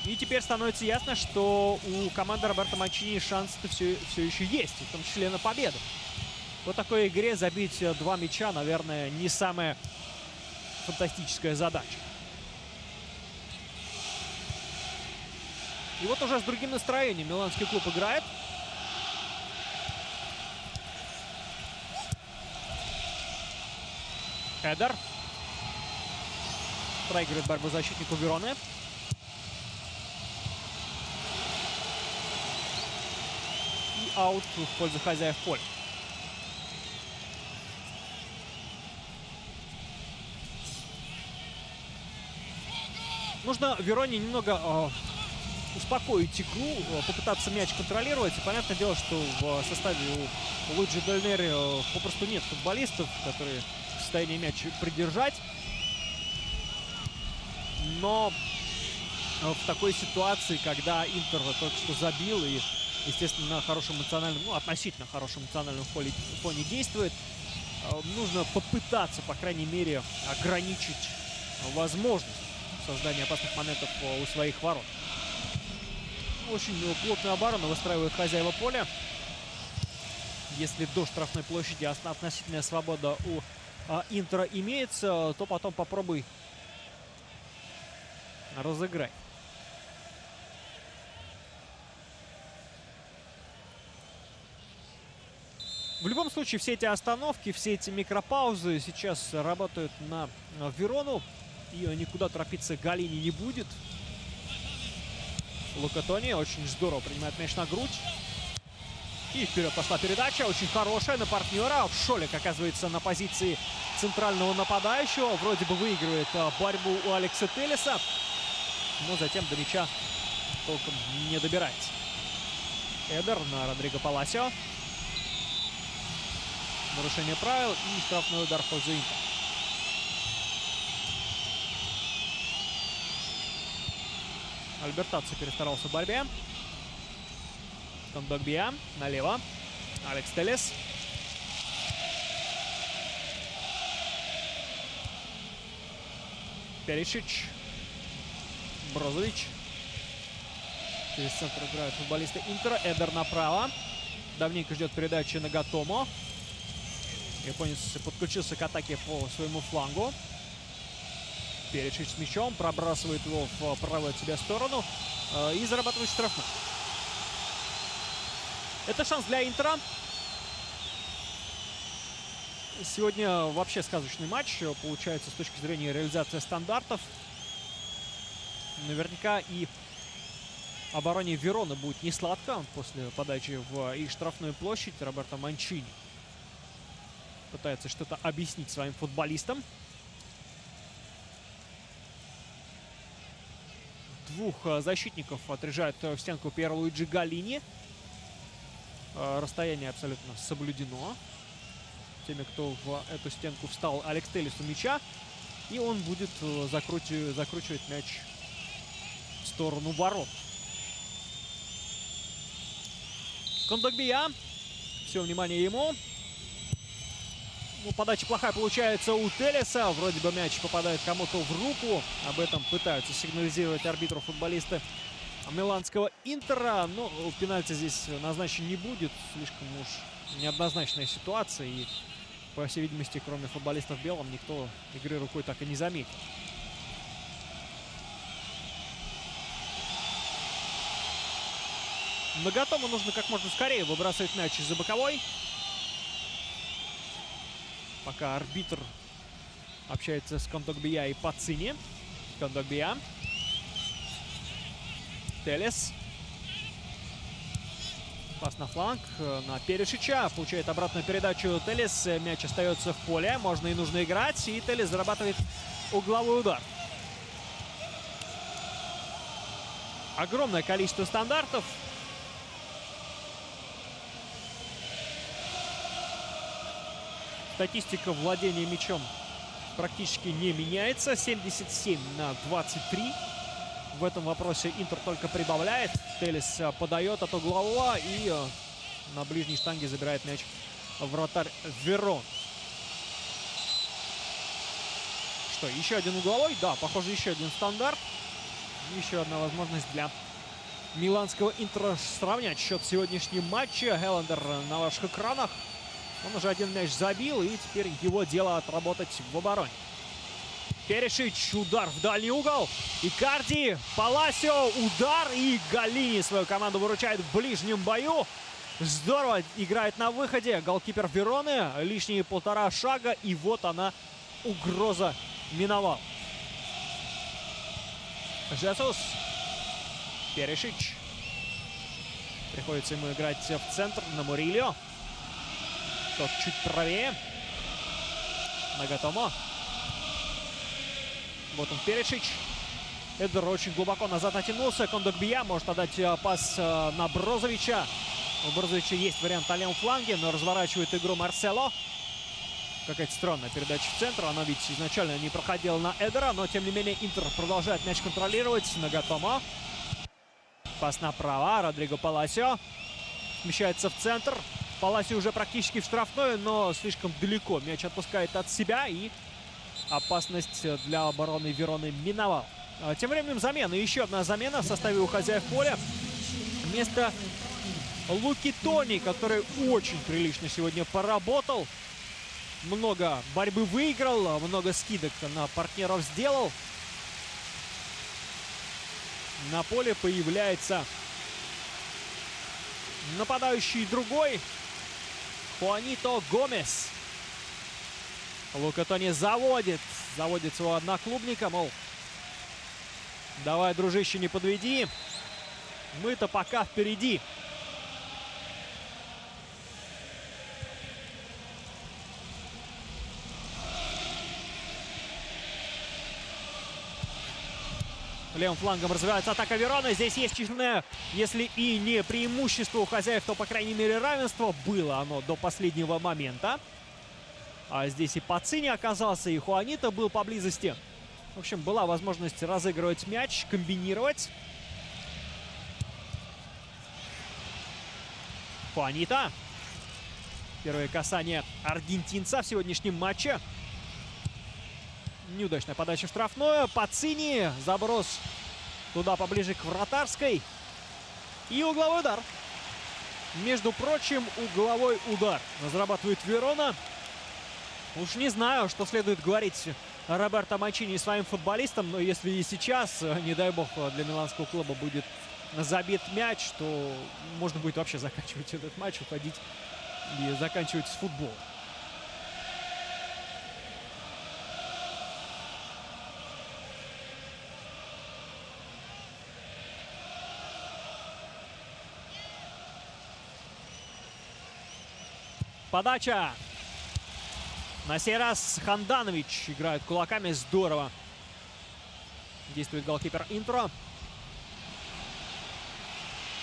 И теперь становится ясно, что у команды Роберто Манчини шансы-то все еще есть, в том числе на победу. В такой игре забить 2 мяча, наверное, не самая фантастическая задача. И вот уже с другим настроением миланский клуб играет. Эдер проигрывает борьбу защитнику Вероны. И аут в пользу хозяев поля. Нужно Вероне немного успокоить игру, попытаться мяч контролировать. И понятное дело, что в составе у Луиджи Дель Нери попросту нет футболистов, которые в состоянии мяч придержать. Но в такой ситуации, когда Интер только что забил и, естественно, на хорошем эмоциональном, ну, относительно хорошем эмоциональном фоне действует, нужно попытаться, по крайней мере, ограничить возможность создания опасных моментов у своих ворот. Очень плотную оборону выстраивают хозяева поля. Если до штрафной площади относительная свобода у Интера имеется, то потом попробуй разыграй. В любом случае, все эти остановки, все эти микропаузы сейчас работают на Верону. И никуда торопиться Галлини не будет. Лука Тони очень здорово принимает мяч на грудь. И вперед пошла передача. Очень хорошая на партнера. Шолик оказывается на позиции центрального нападающего. Вроде бы выигрывает борьбу у Алекса Телеса. Но затем до мяча толком не добирается. Эдер на Родриго Паласио. Нарушение правил и штрафной удар в пользу Интера. Альбертаци перестарался в борьбе. Кондогбия налево. Алекс Телес. Перишич. Брозович. Через центр играют футболисты Интера. Эдер направо. Давненько ждет передачи Нагатомо. Японец подключился к атаке по своему флангу. Перечич с мячом, пробрасывает его в правую от себя сторону и зарабатывает штрафной. Это шанс для Интера. Сегодня вообще сказочный матч получается с точки зрения реализации стандартов. Наверняка и обороне Вероны будет не сладко после подачи в их штрафную площадь. Роберто Манчини пытается что-то объяснить своим футболистам. Двух защитников отрежает в стенку Пьерлуиджи Галлини. Расстояние абсолютно соблюдено. Теми, кто в эту стенку встал, Алекс Телес у мяча. И он будет закручивать мяч в сторону ворот. Кондогбия. Все внимание ему. Ну, подача плохая получается у Телеса. Вроде бы мяч попадает кому-то в руку. Об этом пытаются сигнализировать арбитру футболисты миланского Интера. Но пенальти здесь назначен не будет. Слишком уж неоднозначная ситуация. И, по всей видимости, кроме футболистов в белом, никто игры рукой так и не заметил. Нагатому нужно как можно скорее выбрасывать мяч из-за боковой. Пока арбитр общается с Кондогбия и Пацини. Кондогбия. Телес. Пас на фланг на Перишича. Получает обратную передачу Телес. Мяч остается в поле. Можно и нужно играть. И Телес зарабатывает угловой удар. Огромное количество стандартов. Статистика владения мячом практически не меняется. 77-23. В этом вопросе Интер только прибавляет. Телес подает от углового и на ближней штанге забирает мяч вратарь Верон. Что, еще один угловой? Да, похоже, еще один стандарт. Еще одна возможность для миланского Интера сравнять счет сегодняшнего матча. Хеллендер на ваших экранах. Он уже один мяч забил, и теперь его дело отработать в обороне. Перишич, удар в дальний угол. Икарди, Паласио, удар. И Галлини свою команду выручает в ближнем бою. Здорово играет на выходе голкипер Вероны. Лишние 1,5 шага, и вот она, угроза миновала. Жесус. Перишич. Приходится ему играть в центр на Мурильо. Тот чуть правее. Нагатомо. Вот он, Перишич. Эдер очень глубоко назад оттянулся. Кондогбия может отдать пас на Брозовича. У Брозовича есть вариант на левом фланге, но разворачивает игру Марсело. Какая-то странная передача в центр. Она ведь изначально не проходила на Эдера, но тем не менее Интер продолжает мяч контролировать. Нагатомо. Пас направо. Родриго Паласио смещается в центр. Паласио уже практически в штрафную, но слишком далеко. Мяч отпускает от себя, и опасность для обороны Вероны миновал. Тем временем замена. Еще одна замена в составе у хозяев поля. Вместо Луки Тони, который очень прилично сегодня поработал. Много борьбы выиграл, много скидок на партнеров сделал. На поле появляется нападающий другой. Хуанито Гомес. Лука Тони заводит своего одноклубника, мол, давай, дружище, не подведи. Мы-то пока впереди. Левым флангом развивается атака Вероны. Здесь есть численное, если и не преимущество у хозяев, то, по крайней мере, равенство. Было оно до последнего момента. А здесь и Пацини оказался, и Хуанито был поблизости. В общем, была возможность разыгрывать мяч, комбинировать. Хуанито. Первое касание аргентинца в сегодняшнем матче. Неудачная подача в штрафную. Пацини. Заброс туда поближе к вратарской. И угловой удар. Между прочим, угловой удар разрабатывает Верона. Уж не знаю, что следует говорить Роберто Манчини своим футболистам, но если и сейчас, не дай бог, для миланского клуба будет забит мяч, то можно будет вообще заканчивать этот матч, уходить и заканчивать с футболом. Подача. На сей раз Ханданович играет кулаками. Здорово действует голкипер Интера.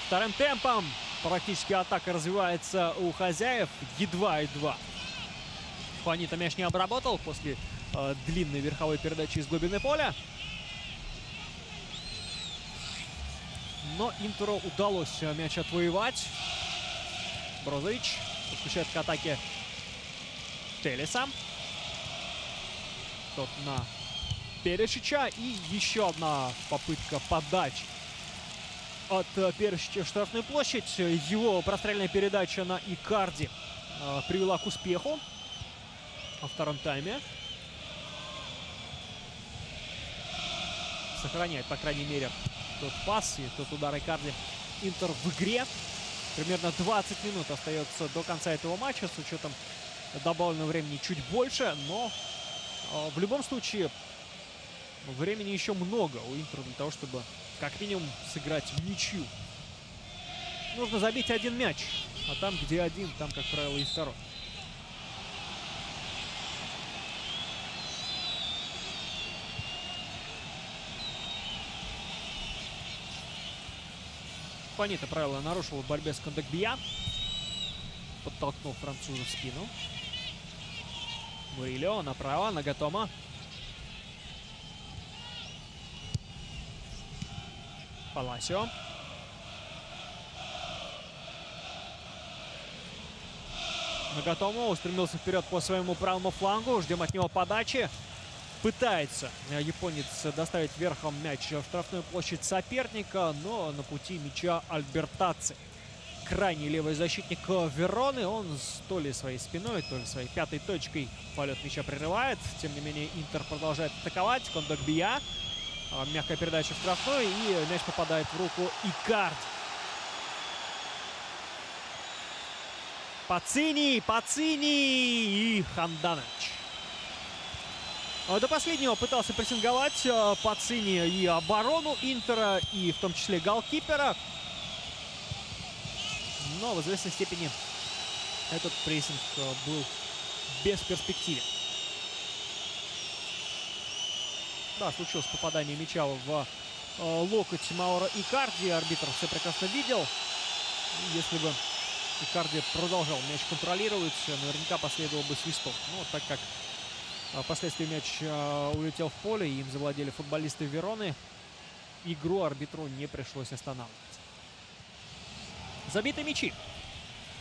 Вторым темпом практически атака развивается у хозяев. Едва-едва. Хуанито мяч не обработал после длинной верховой передачи из глубины поля. Но Интеру удалось мяч отвоевать. Брозович подключает к атаке Телеса. Тот на Перешича. И еще одна попытка подачи от Перешича в штрафную площадь. Его прострельная передача на Икарди привела к успеху во втором тайме. Сохраняет, по крайней мере, тот пас и тот удар Икарди. Интер в игре. Примерно 20 минут остается до конца этого матча, с учетом добавленного времени чуть больше, но в любом случае времени еще много у Интера для того, чтобы как минимум сыграть в ничью. Нужно забить один мяч, а там, где один, там, как правило, и второй. Хуанито правило нарушил в борьбе с Кондогбия. Подтолкнул француза в спину. Мурильо направо, Нагатомо. Паласио. Нагатомо устремился вперед по своему правому флангу. Ждем от него подачи. Пытается японец доставить верхом мяч в штрафную площадь соперника, но на пути мяча Альбертаци. Крайний левый защитник Вероны. Он то ли своей спиной, то ли своей пятой точкой полет мяча прерывает. Тем не менее, Интер продолжает атаковать. Кондогбия. Мягкая передача в штрафной, и мяч попадает в руку Икарди. Пацини и Ханданович. До последнего пытался прессинговать Пацини и оборону Интера, и в том числе голкипера. Но в известной степени этот прессинг был бесперспективен. Да, случилось попадание мяча в локоть Мауро Икарди. Арбитр все прекрасно видел. Если бы Икарди продолжал мяч контролировать, наверняка последовал бы свисток. Но так как впоследствии мяч улетел в поле, и им завладели футболисты Вероны, игру арбитру не пришлось останавливать. Забиты мячи.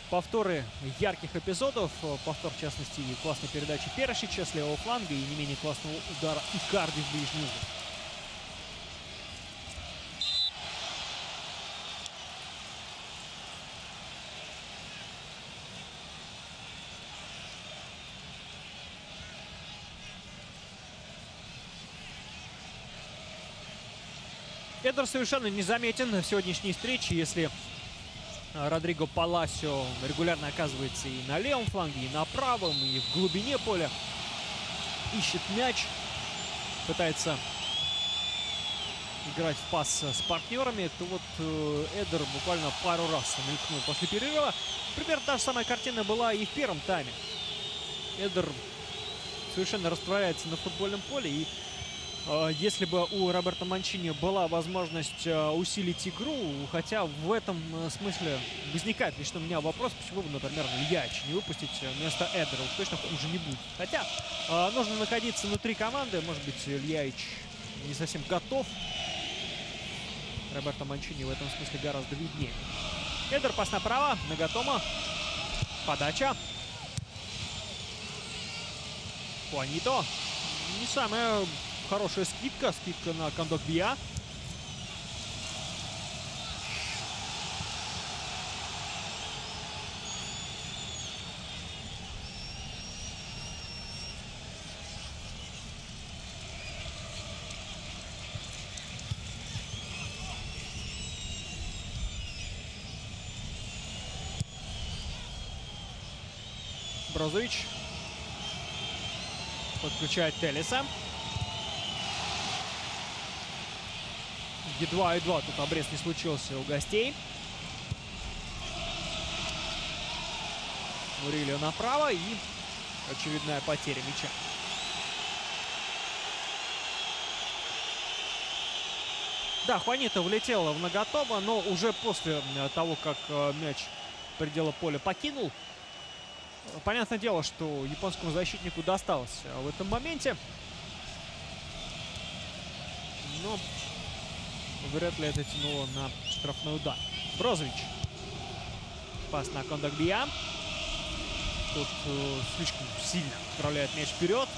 Повторы ярких эпизодов. Повтор, в частности, классной передачи Перешича с левого фланга и не менее классного удара Икарди в ближний угол. Эдер совершенно незаметен в сегодняшней встрече, если Родриго Паласио регулярно оказывается и на левом фланге, и на правом, и в глубине поля. Ищет мяч, пытается играть в пас с партнерами, то вот Эдер буквально пару раз мелькнул после перерыва. Примерно та же самая картина была и в первом тайме. Эдер совершенно растворяется на футбольном поле, и если бы у Роберто Манчини была возможность усилить игру, хотя в этом смысле возникает лично у меня вопрос, почему бы, например, Льяич не выпустить вместо Эдера, уж точно хуже не будет. Хотя нужно находиться внутри команды, может быть, Льяич не совсем готов. Роберто Манчини в этом смысле гораздо виднее. Эдер, пас направо, Нагатома, подача. Хуанито. Не самая хорошая скидка на Кондогбия. Брозович подключает Телеса. Едва тут обрез не случился у гостей. Мурильо направо и очередная потеря мяча. Да, Хуанито влетел в Нагатома, но уже после того, как мяч предела поля покинул. Понятное дело, что японскому защитнику досталось в этом моменте. Но вряд ли это тянуло на штрафной удар. Брозович. Пас на Кондогбия. Тут слишком сильно отправляет мяч вперед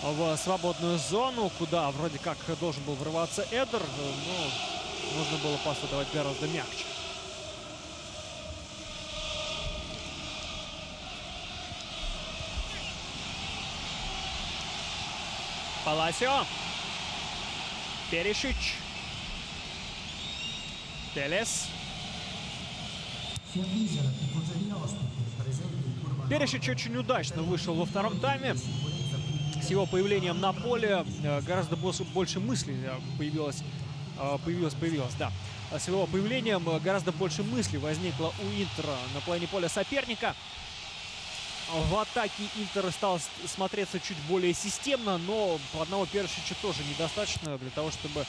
в свободную зону, куда вроде как должен был врываться Эдер, но нужно было пас отдавать гораздо мягче. Паласио. Перешич. Телес. Перешич очень удачно вышел во втором тайме. С его появлением на поле гораздо больше мыслей появилось, да. С его появлением гораздо больше мыслей возникло у Интера на половине поля соперника. В атаке Интер стал смотреться чуть более системно, но по одного Перешича тоже недостаточно для того, чтобы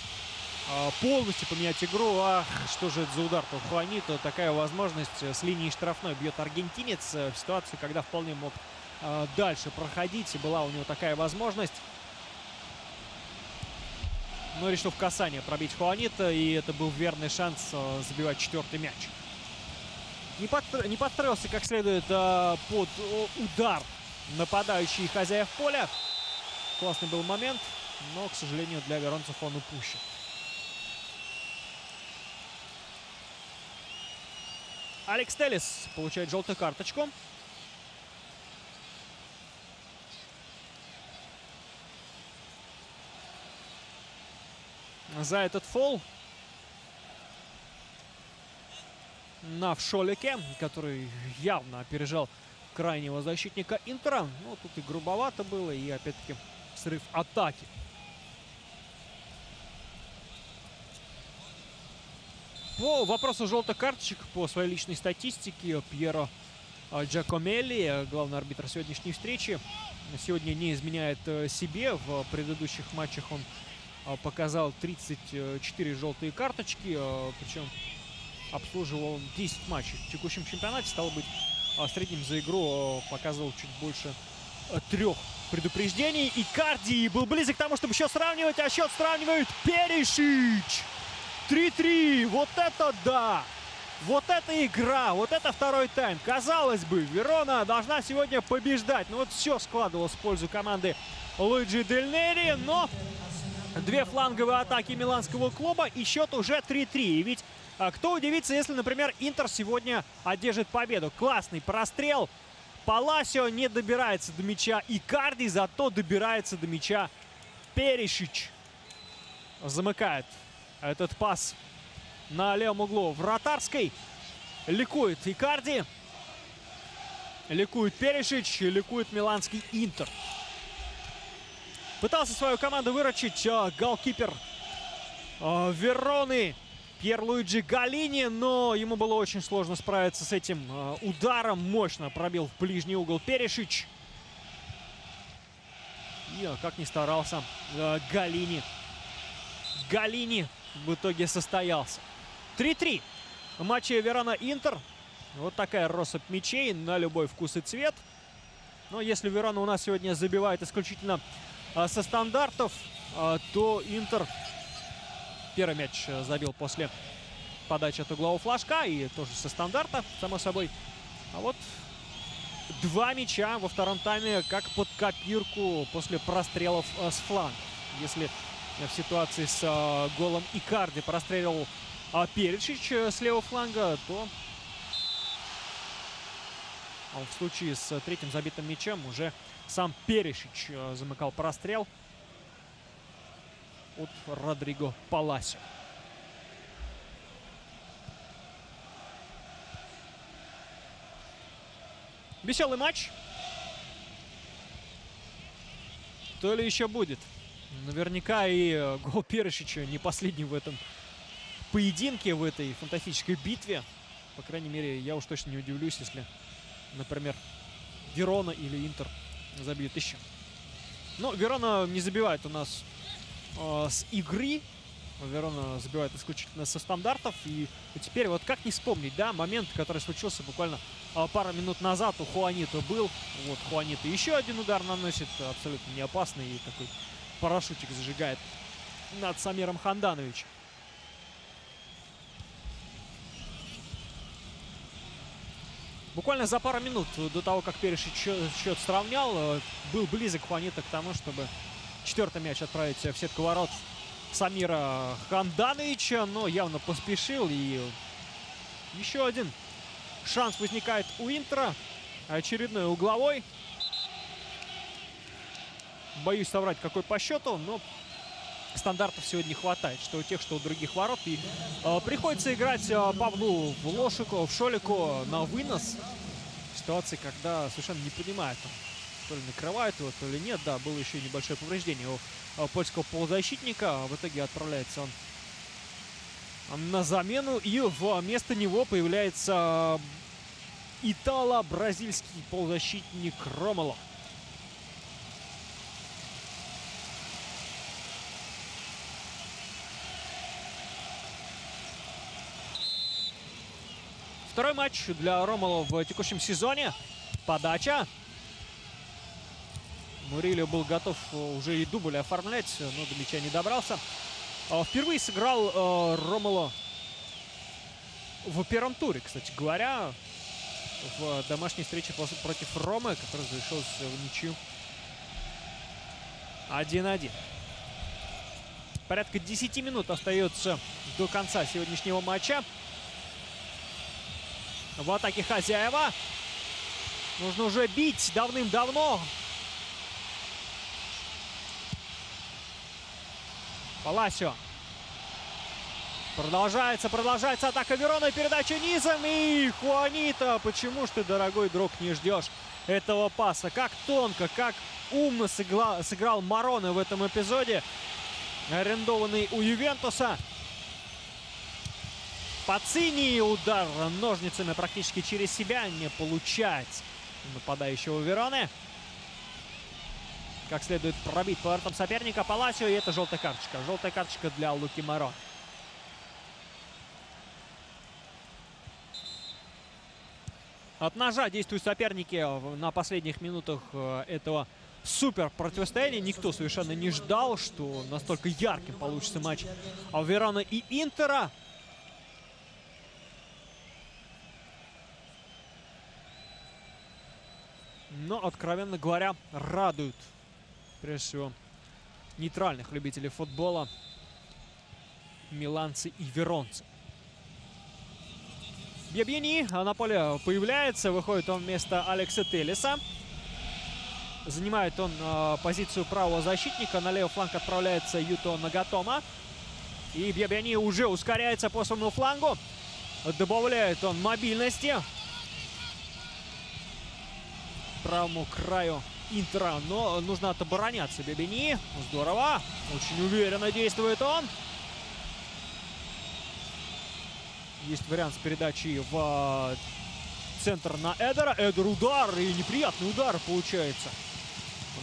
полностью поменять игру. Ах, что же это за удар-то у Хуанито. Такая возможность с линии штрафной бьет аргентинец в ситуации, когда вполне мог дальше проходить. Была у него такая возможность. Но решил в касание пробить Хуанито, и это был верный шанс забивать четвертый мяч. Не подстроился как следует под удар нападающий хозяев поля. Классный был момент, но, к сожалению, для веронцев он упущен. Алекс Телес получает желтую карточку. За этот фол на Вшолике, который явно опережал крайнего защитника Интера. Ну, тут и грубовато было, и опять-таки срыв атаки. По вопросу желтых карточек, по своей личной статистике, Пьеро Джакомелли, главный арбитр сегодняшней встречи, сегодня не изменяет себе. В предыдущих матчах он показал 34 желтые карточки, причем обслуживал он 10 матчей в текущем чемпионате. Стало быть, в среднем за игру показывал чуть больше 3 предупреждений. Икарди был близок к тому, чтобы счет сравнивать, а счет сравнивают Перишич. 3-3. Вот это да! Вот это игра, вот это второй тайм. Казалось бы, Верона должна сегодня побеждать. Но вот все складывалось в пользу команды Луиджи Дель Нери. Но 2 фланговые атаки миланского клуба и счет уже 3-3. И ведь кто удивится, если, например, Интер сегодня одержит победу. Классный прострел. Паласио не добирается до мяча. Икарди зато добирается до мяча. Перишич замыкает этот пас на левом углу вратарской. Ликует Икарди. Ликует Перишич. Ликует миланский Интер. Пытался свою команду выручить голкипер Вероны Пьер-Луиджи Галлини, но ему было очень сложно справиться с этим ударом. Мощно пробил в ближний угол Перишич. И как ни старался Галлини, в итоге состоялся. 3-3 в матче Верона-Интер. Вот такая россыпь мячей на любой вкус и цвет. Но если Верона у нас сегодня забивает исключительно со стандартов, то Интер первый мяч забил после подачи от углового флажка и тоже со стандарта, само собой. А вот 2 мяча во втором тайме как под копирку после прострелов с фланга. Если в ситуации с голом Икарди простреливал Перишич с левого фланга, то в случае с 3-м забитым мячом уже сам Перишич замыкал прострел от Родриго Паласио. Веселый матч. То ли еще будет. Наверняка и гол Перишича не последний в этом поединке, в этой фантастической битве. По крайней мере, я уж точно не удивлюсь, если, например, Верона или Интер забьют еще. Но Верона не забивает у нас с игры. Верона забивает исключительно со стандартов. И теперь вот как не вспомнить, да, момент, который случился буквально пару минут назад у Хуанита был. Вот Хуанита еще один удар наносит, абсолютно не опасный. И такой парашютик зажигает над Самиром Хандановичем. Буквально за пару минут до того, как Перишич счет сравнял, был близок Хуанита к тому, чтобы 4-й мяч отправить в сетку ворот Самира Хандановича, но явно поспешил. И еще один шанс возникает у Интера. Очередной угловой. Боюсь соврать, какой по счету, но стандартов сегодня не хватает, что у тех, что у других ворот. И приходится играть Павлу Волошику, в Шолику на вынос. Ситуации, когда совершенно не понимает, то ли накрывает его, то ли нет. Да, было еще и небольшое повреждение у польского полузащитника. В итоге отправляется он на замену. И вместо него появляется итало-бразильский полузащитник Ромело. Второй матч для Ромело в текущем сезоне. Подача. Мурильо был готов уже и дубль оформлять, но до мяча не добрался. Впервые сыграл Ромело в первом туре, кстати говоря, в домашней встрече против Ромы, которая завершилась в ничью 1-1. Порядка 10 минут остается до конца сегодняшнего матча. В атаке хозяева. Нужно уже бить давным-давно. Паласио. Продолжается атака Вероны. Передача низом. И Хуанита. Почему ж ты, дорогой друг, не ждешь этого паса? Как тонко, как умно сыграл Мароне в этом эпизоде. Арендованный у Ювентуса. Пацини, удар ножницами практически через себя, не получается нападающего Вероны. как следует пробить по воротам соперника Паласио. И это желтая карточка. Желтая карточка для Луки Мороне. От ножа действуют соперники на последних минутах этого супер противостояния. Никто совершенно не ждал, что настолько ярким получится матч Вероны и Интера. Но, откровенно говоря, радуют, прежде всего, нейтральных любителей футбола миланцы и веронцы. Бьябьяни на поле появляется, выходит он вместо Алекса Телеса. Занимает он позицию правого защитника. На левый фланг отправляется Юто Нагатома. И Бьябьяни уже ускоряется по своему флангу. Добавляет он мобильности правому краю Интера. Но нужно отобороняться Бьябьяни. Здорово. Очень уверенно действует он. Есть вариант с передачей в центр на Эдера. Эдер удар. И неприятный удар получается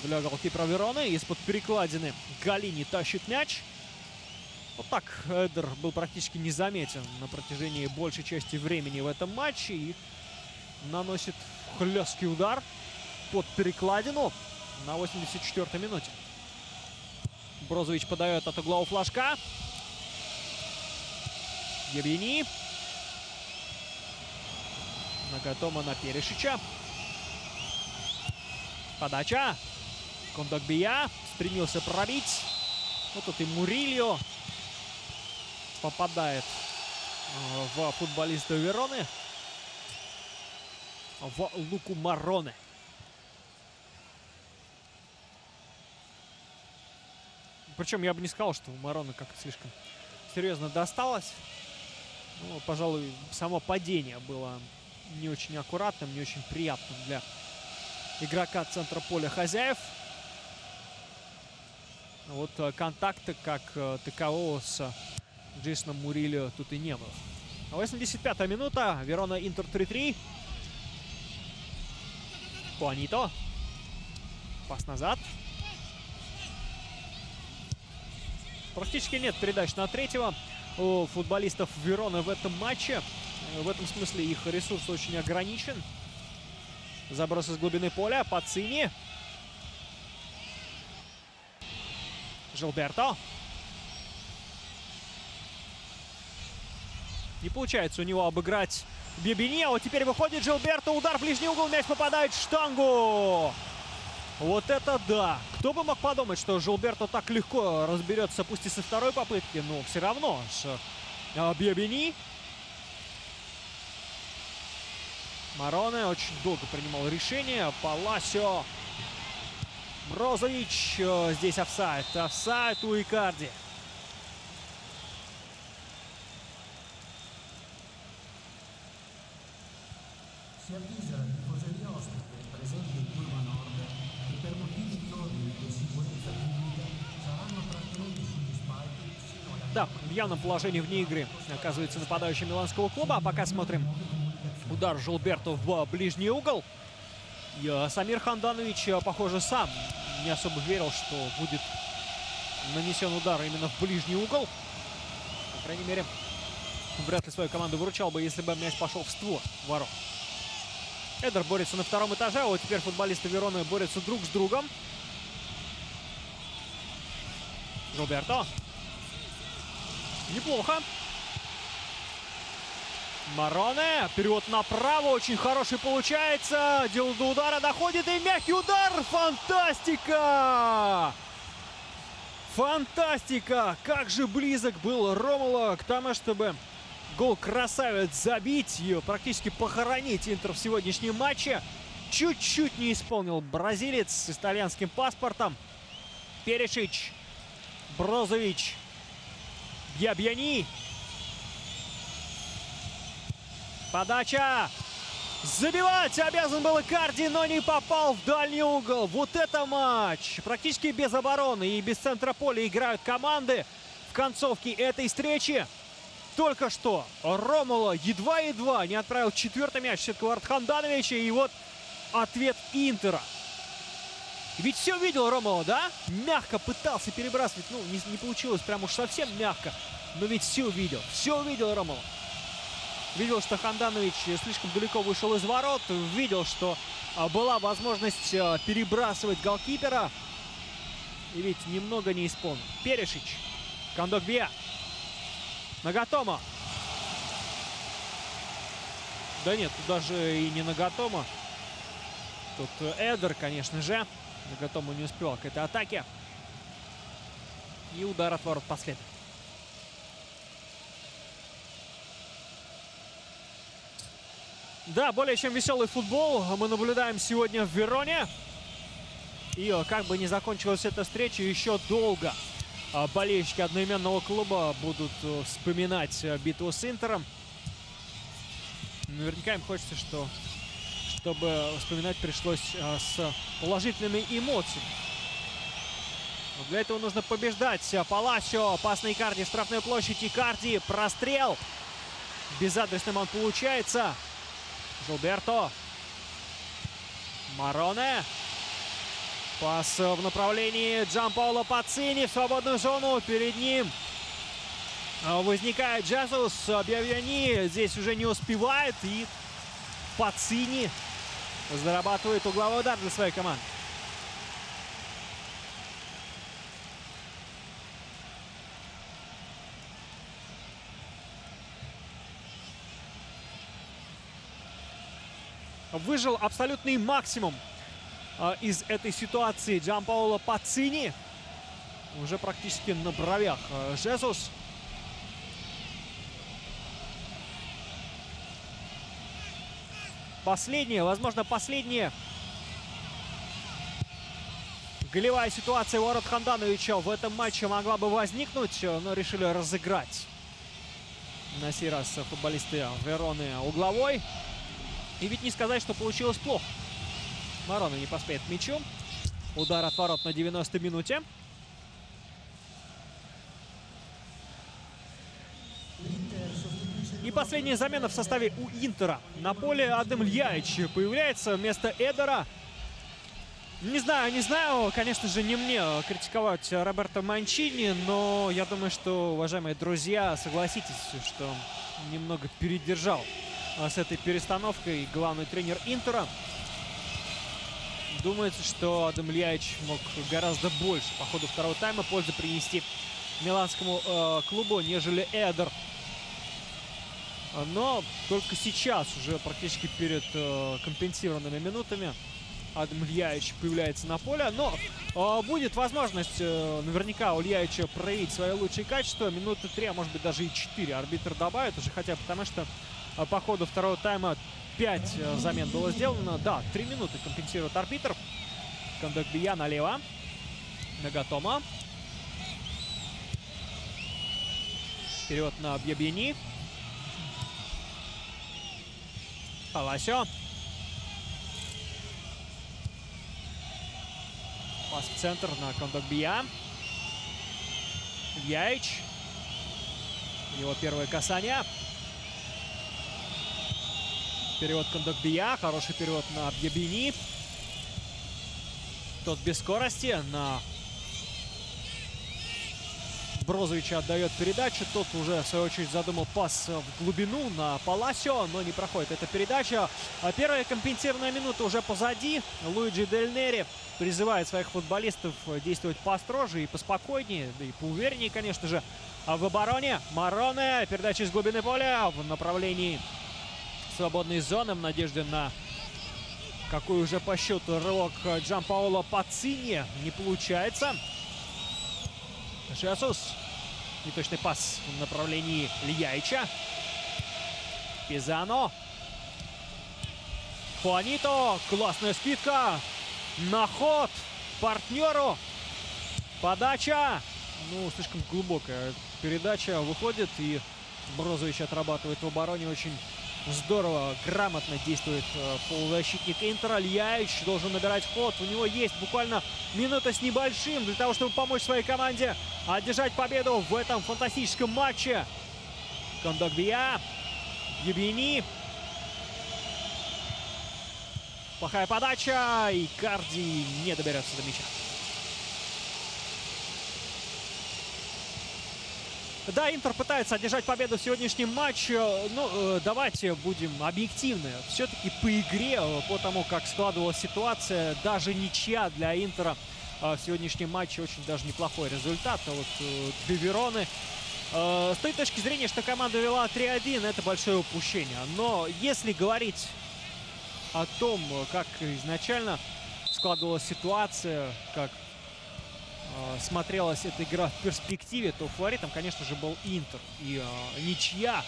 для голкипера Вероны. Из-под перекладины Галини тащит мяч. Вот так Эдер был практически незаметен на протяжении большей части времени в этом матче. И наносит хлесткий удар под перекладину на 84-й минуте. Брозович подает от углового флажка. Бьябьяни. Нагатома на Перешича. Подача. Кондогбия стремился пробить. Вот тут и Мурильо попадает в футболиста Вероны. В Луку Мороне. Причем я бы не сказал, что у Мороны как-то слишком серьезно досталось. Ну, пожалуй, само падение было не очень аккуратным, не очень приятным для игрока центра поля хозяев. Вот контакта как такового с Джейсоном Мурильо тут и не было. 85-я минута. Верона Интер 3-3. Пуанито. Пас назад. Практически нет передач на третьего у футболистов Вероны в этом матче. В этом смысле их ресурс очень ограничен. Заброс из глубины поля. Пацини. Жилберто. Не получается у него обыграть Бьябьяни. А вот теперь выходит Жилберто. Удар в ближний угол. Мяч попадает в штангу. Вот это да! Кто бы мог подумать, что Жилберто так легко разберется, пусть и со второй попытки, но все равно с Бьябьяни. Мороне очень долго принимал решение. Паласио. Брозович. Здесь офсайд. Офсайд у Икарди. Si avvisa la tifoseria ospite presente in Curva Nord che per motivi di ordine e sicurezza pubblica saranno trattenuti sugli spalti sino alla... Да, в явном положении вне игры оказывается нападающий миланского клуба. А пока смотрим удар Жилберто в ближний угол. И Самир Ханданович, похоже, сам не особо верил, что будет нанесен удар именно в ближний угол. По крайней мере, вряд ли свою команду выручал бы, если бы мяч пошел в створ ворот. Эдер борется на втором этаже, а вот теперь футболисты Вероны борются друг с другом. Жилберто. Неплохо. Мороне. Перевод направо. Очень хороший получается. Дело до удара доходит. И мягкий удар. Фантастика! Фантастика! Как же близок был Ромуло к тому, чтобы гол-красавец забить ее, практически похоронить Интер в сегодняшнем матче. Чуть-чуть не исполнил бразилец с итальянским паспортом. Перешич. Брозович. Бьябьяни. Подача. Забивать обязан был Икарди, но не попал в дальний угол. Вот это матч! Практически без обороны и без центра поля играют команды в концовке этой встречи. Только что Ромуло едва-едва не отправил четвертый мяч в сетку ворот Хандановича. И вот ответ Интера. Ведь все видел Ромало, да? Мягко пытался перебрасывать. Ну, не получилось прям уж совсем мягко. Но ведь все видел. Все видел Ромало. Видел, что Ханданович слишком далеко вышел из ворот. Видел, что была возможность перебрасывать голкипера. И ведь немного не исполнил. Перешич. Кондогбия. Нагатомо. Да нет, тут даже и не Нагатомо. Тут Эдер, конечно же. Нагатомо не успевал к этой атаке. И удар от ворот последний. Да, более чем веселый футбол мы наблюдаем сегодня в Вероне. И как бы ни закончилась эта встреча, еще долго болельщики одноименного клуба будут вспоминать битву с Интером. Наверняка им хочется, чтобы вспоминать пришлось с положительными эмоциями. Но для этого нужно побеждать. Паласио, пас на Икарди, штрафная площадь, Икарди, прострел. Безадресным он получается. Жилберто. Мароне. Пас в направлении Джанпаоло Пацини в свободную зону. Перед ним возникает Джезус. Бьявьяни здесь уже не успевает. И Пацини зарабатывает угловой удар для своей команды. Выжил абсолютный максимум из этой ситуации Джанпаоло Пацини. Уже практически на бровях Жезус. Возможно, последняя голевая ситуация ворот Хандановича в этом матче могла бы возникнуть, но решили разыграть на сей раз футболисты Вероны угловой. И ведь не сказать, что получилось плохо. Мароне не поспеет к мячу. Удар от ворот на 90-й минуте. И последняя замена в составе у Интера. На поле Адем Льяич появляется вместо Эдера. Не знаю, конечно же, не мне критиковать Роберто Манчини, но я думаю, что, уважаемые друзья, согласитесь, что немного передержал с этой перестановкой главный тренер Интера. Думается, что Адем Льяич мог гораздо больше по ходу второго тайма пользы принести миланскому клубу, нежели Эдер. Но только сейчас, уже практически перед компенсированными минутами, Адем Льяич появляется на поле. Но будет возможность наверняка у Льяича проявить свои лучшие качества. Минуты 3, а может быть даже и 4 арбитр добавит уже, хотя потому что по ходу второго тайма 5 замен было сделано. Да, 3 минуты компенсирует арбитр. Кондогбия налево. Нагатомо. Вперед на Бьябьяни. Паласио. Пас в центр на Кондогбия. Льяич. Его первое касание. Перевод Кондогбия. Хороший перевод на Бьябьяни. Тот без скорости. На Брозовича отдает передачу. Тот уже, в свою очередь, задумал пас в глубину на Паласио, но не проходит эта передача. Первая компенсированная минута уже позади. Луиджи Дель Нери призывает своих футболистов действовать построже и поспокойнее, да и поувереннее, конечно же, в обороне. Мароне. Передача из глубины поля в направлении свободной зоны в надежде на какой уже по счету рывок Джанпаоло Пацини. Не получается. Жезус. Неточный пас в направлении Льяича. Пизано. Хуанито. Классная скидка. На ход партнеру. Подача. Ну, слишком глубокая передача. Выходит, и Брозович отрабатывает в обороне очень здорово, грамотно действует полузащитник Интера. Льяич должен набирать ход. У него есть буквально минута с небольшим для того, чтобы помочь своей команде одержать победу в этом фантастическом матче. Кондогбия. Бьябьяни. Плохая подача. И Икарди не доберется до мяча. Да, Интер пытается одержать победу в сегодняшнем матче. Ну, давайте будем объективны. Все-таки по игре, по тому, как складывалась ситуация, даже ничья для Интера в сегодняшнем матче очень даже неплохой результат. А вот для Вероны, с той точки зрения, что команда вела 3-1, это большое упущение. Но если говорить о том, как изначально складывалась ситуация, как смотрелась эта игра в перспективе, то фаворитом, конечно же, был Интер. И ничья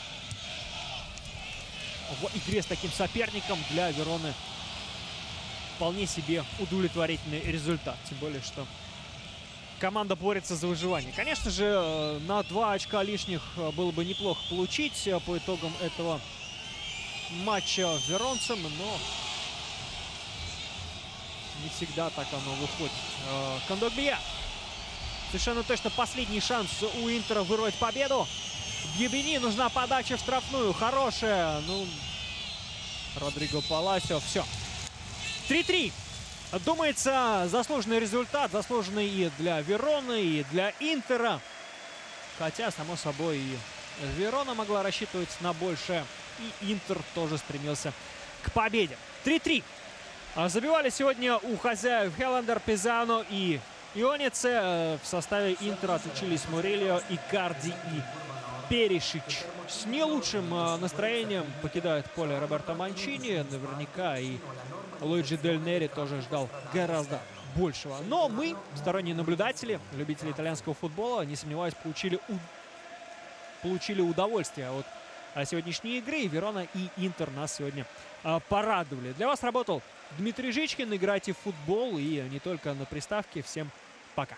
в игре с таким соперником для Вероны вполне себе удовлетворительный результат. Тем более, что команда борется за выживание. Конечно же, на 2 очка лишних было бы неплохо получить по итогам этого матча веронцам, но не всегда так оно выходит. Кондогбия. Совершенно точно последний шанс у Интера вырвать победу. Бьебини, нужна подача в штрафную. Хорошая. Ну, Родриго Паласио. Все. 3-3. Думается, заслуженный результат. Заслуженный и для Вероны, и для Интера. Хотя, само собой, и Верона могла рассчитывать на большее. И Интер тоже стремился к победе. 3-3. Забивали сегодня у хозяев Хеллендер, Пизано и Ионице. В составе Интера отличились Мурильо, Икарди и Перишич. С не лучшим настроением покидает поле Роберто Манчини. Наверняка и Луиджи Дель Нери тоже ждал гораздо большего. Но мы, сторонние наблюдатели, любители итальянского футбола, не сомневаюсь, получили удовольствие от сегодняшней игры. И Верона и Интер нас сегодня порадовали. Для вас работал Дмитрий Жичкин. Играйте в футбол и не только на приставке. Всем пока.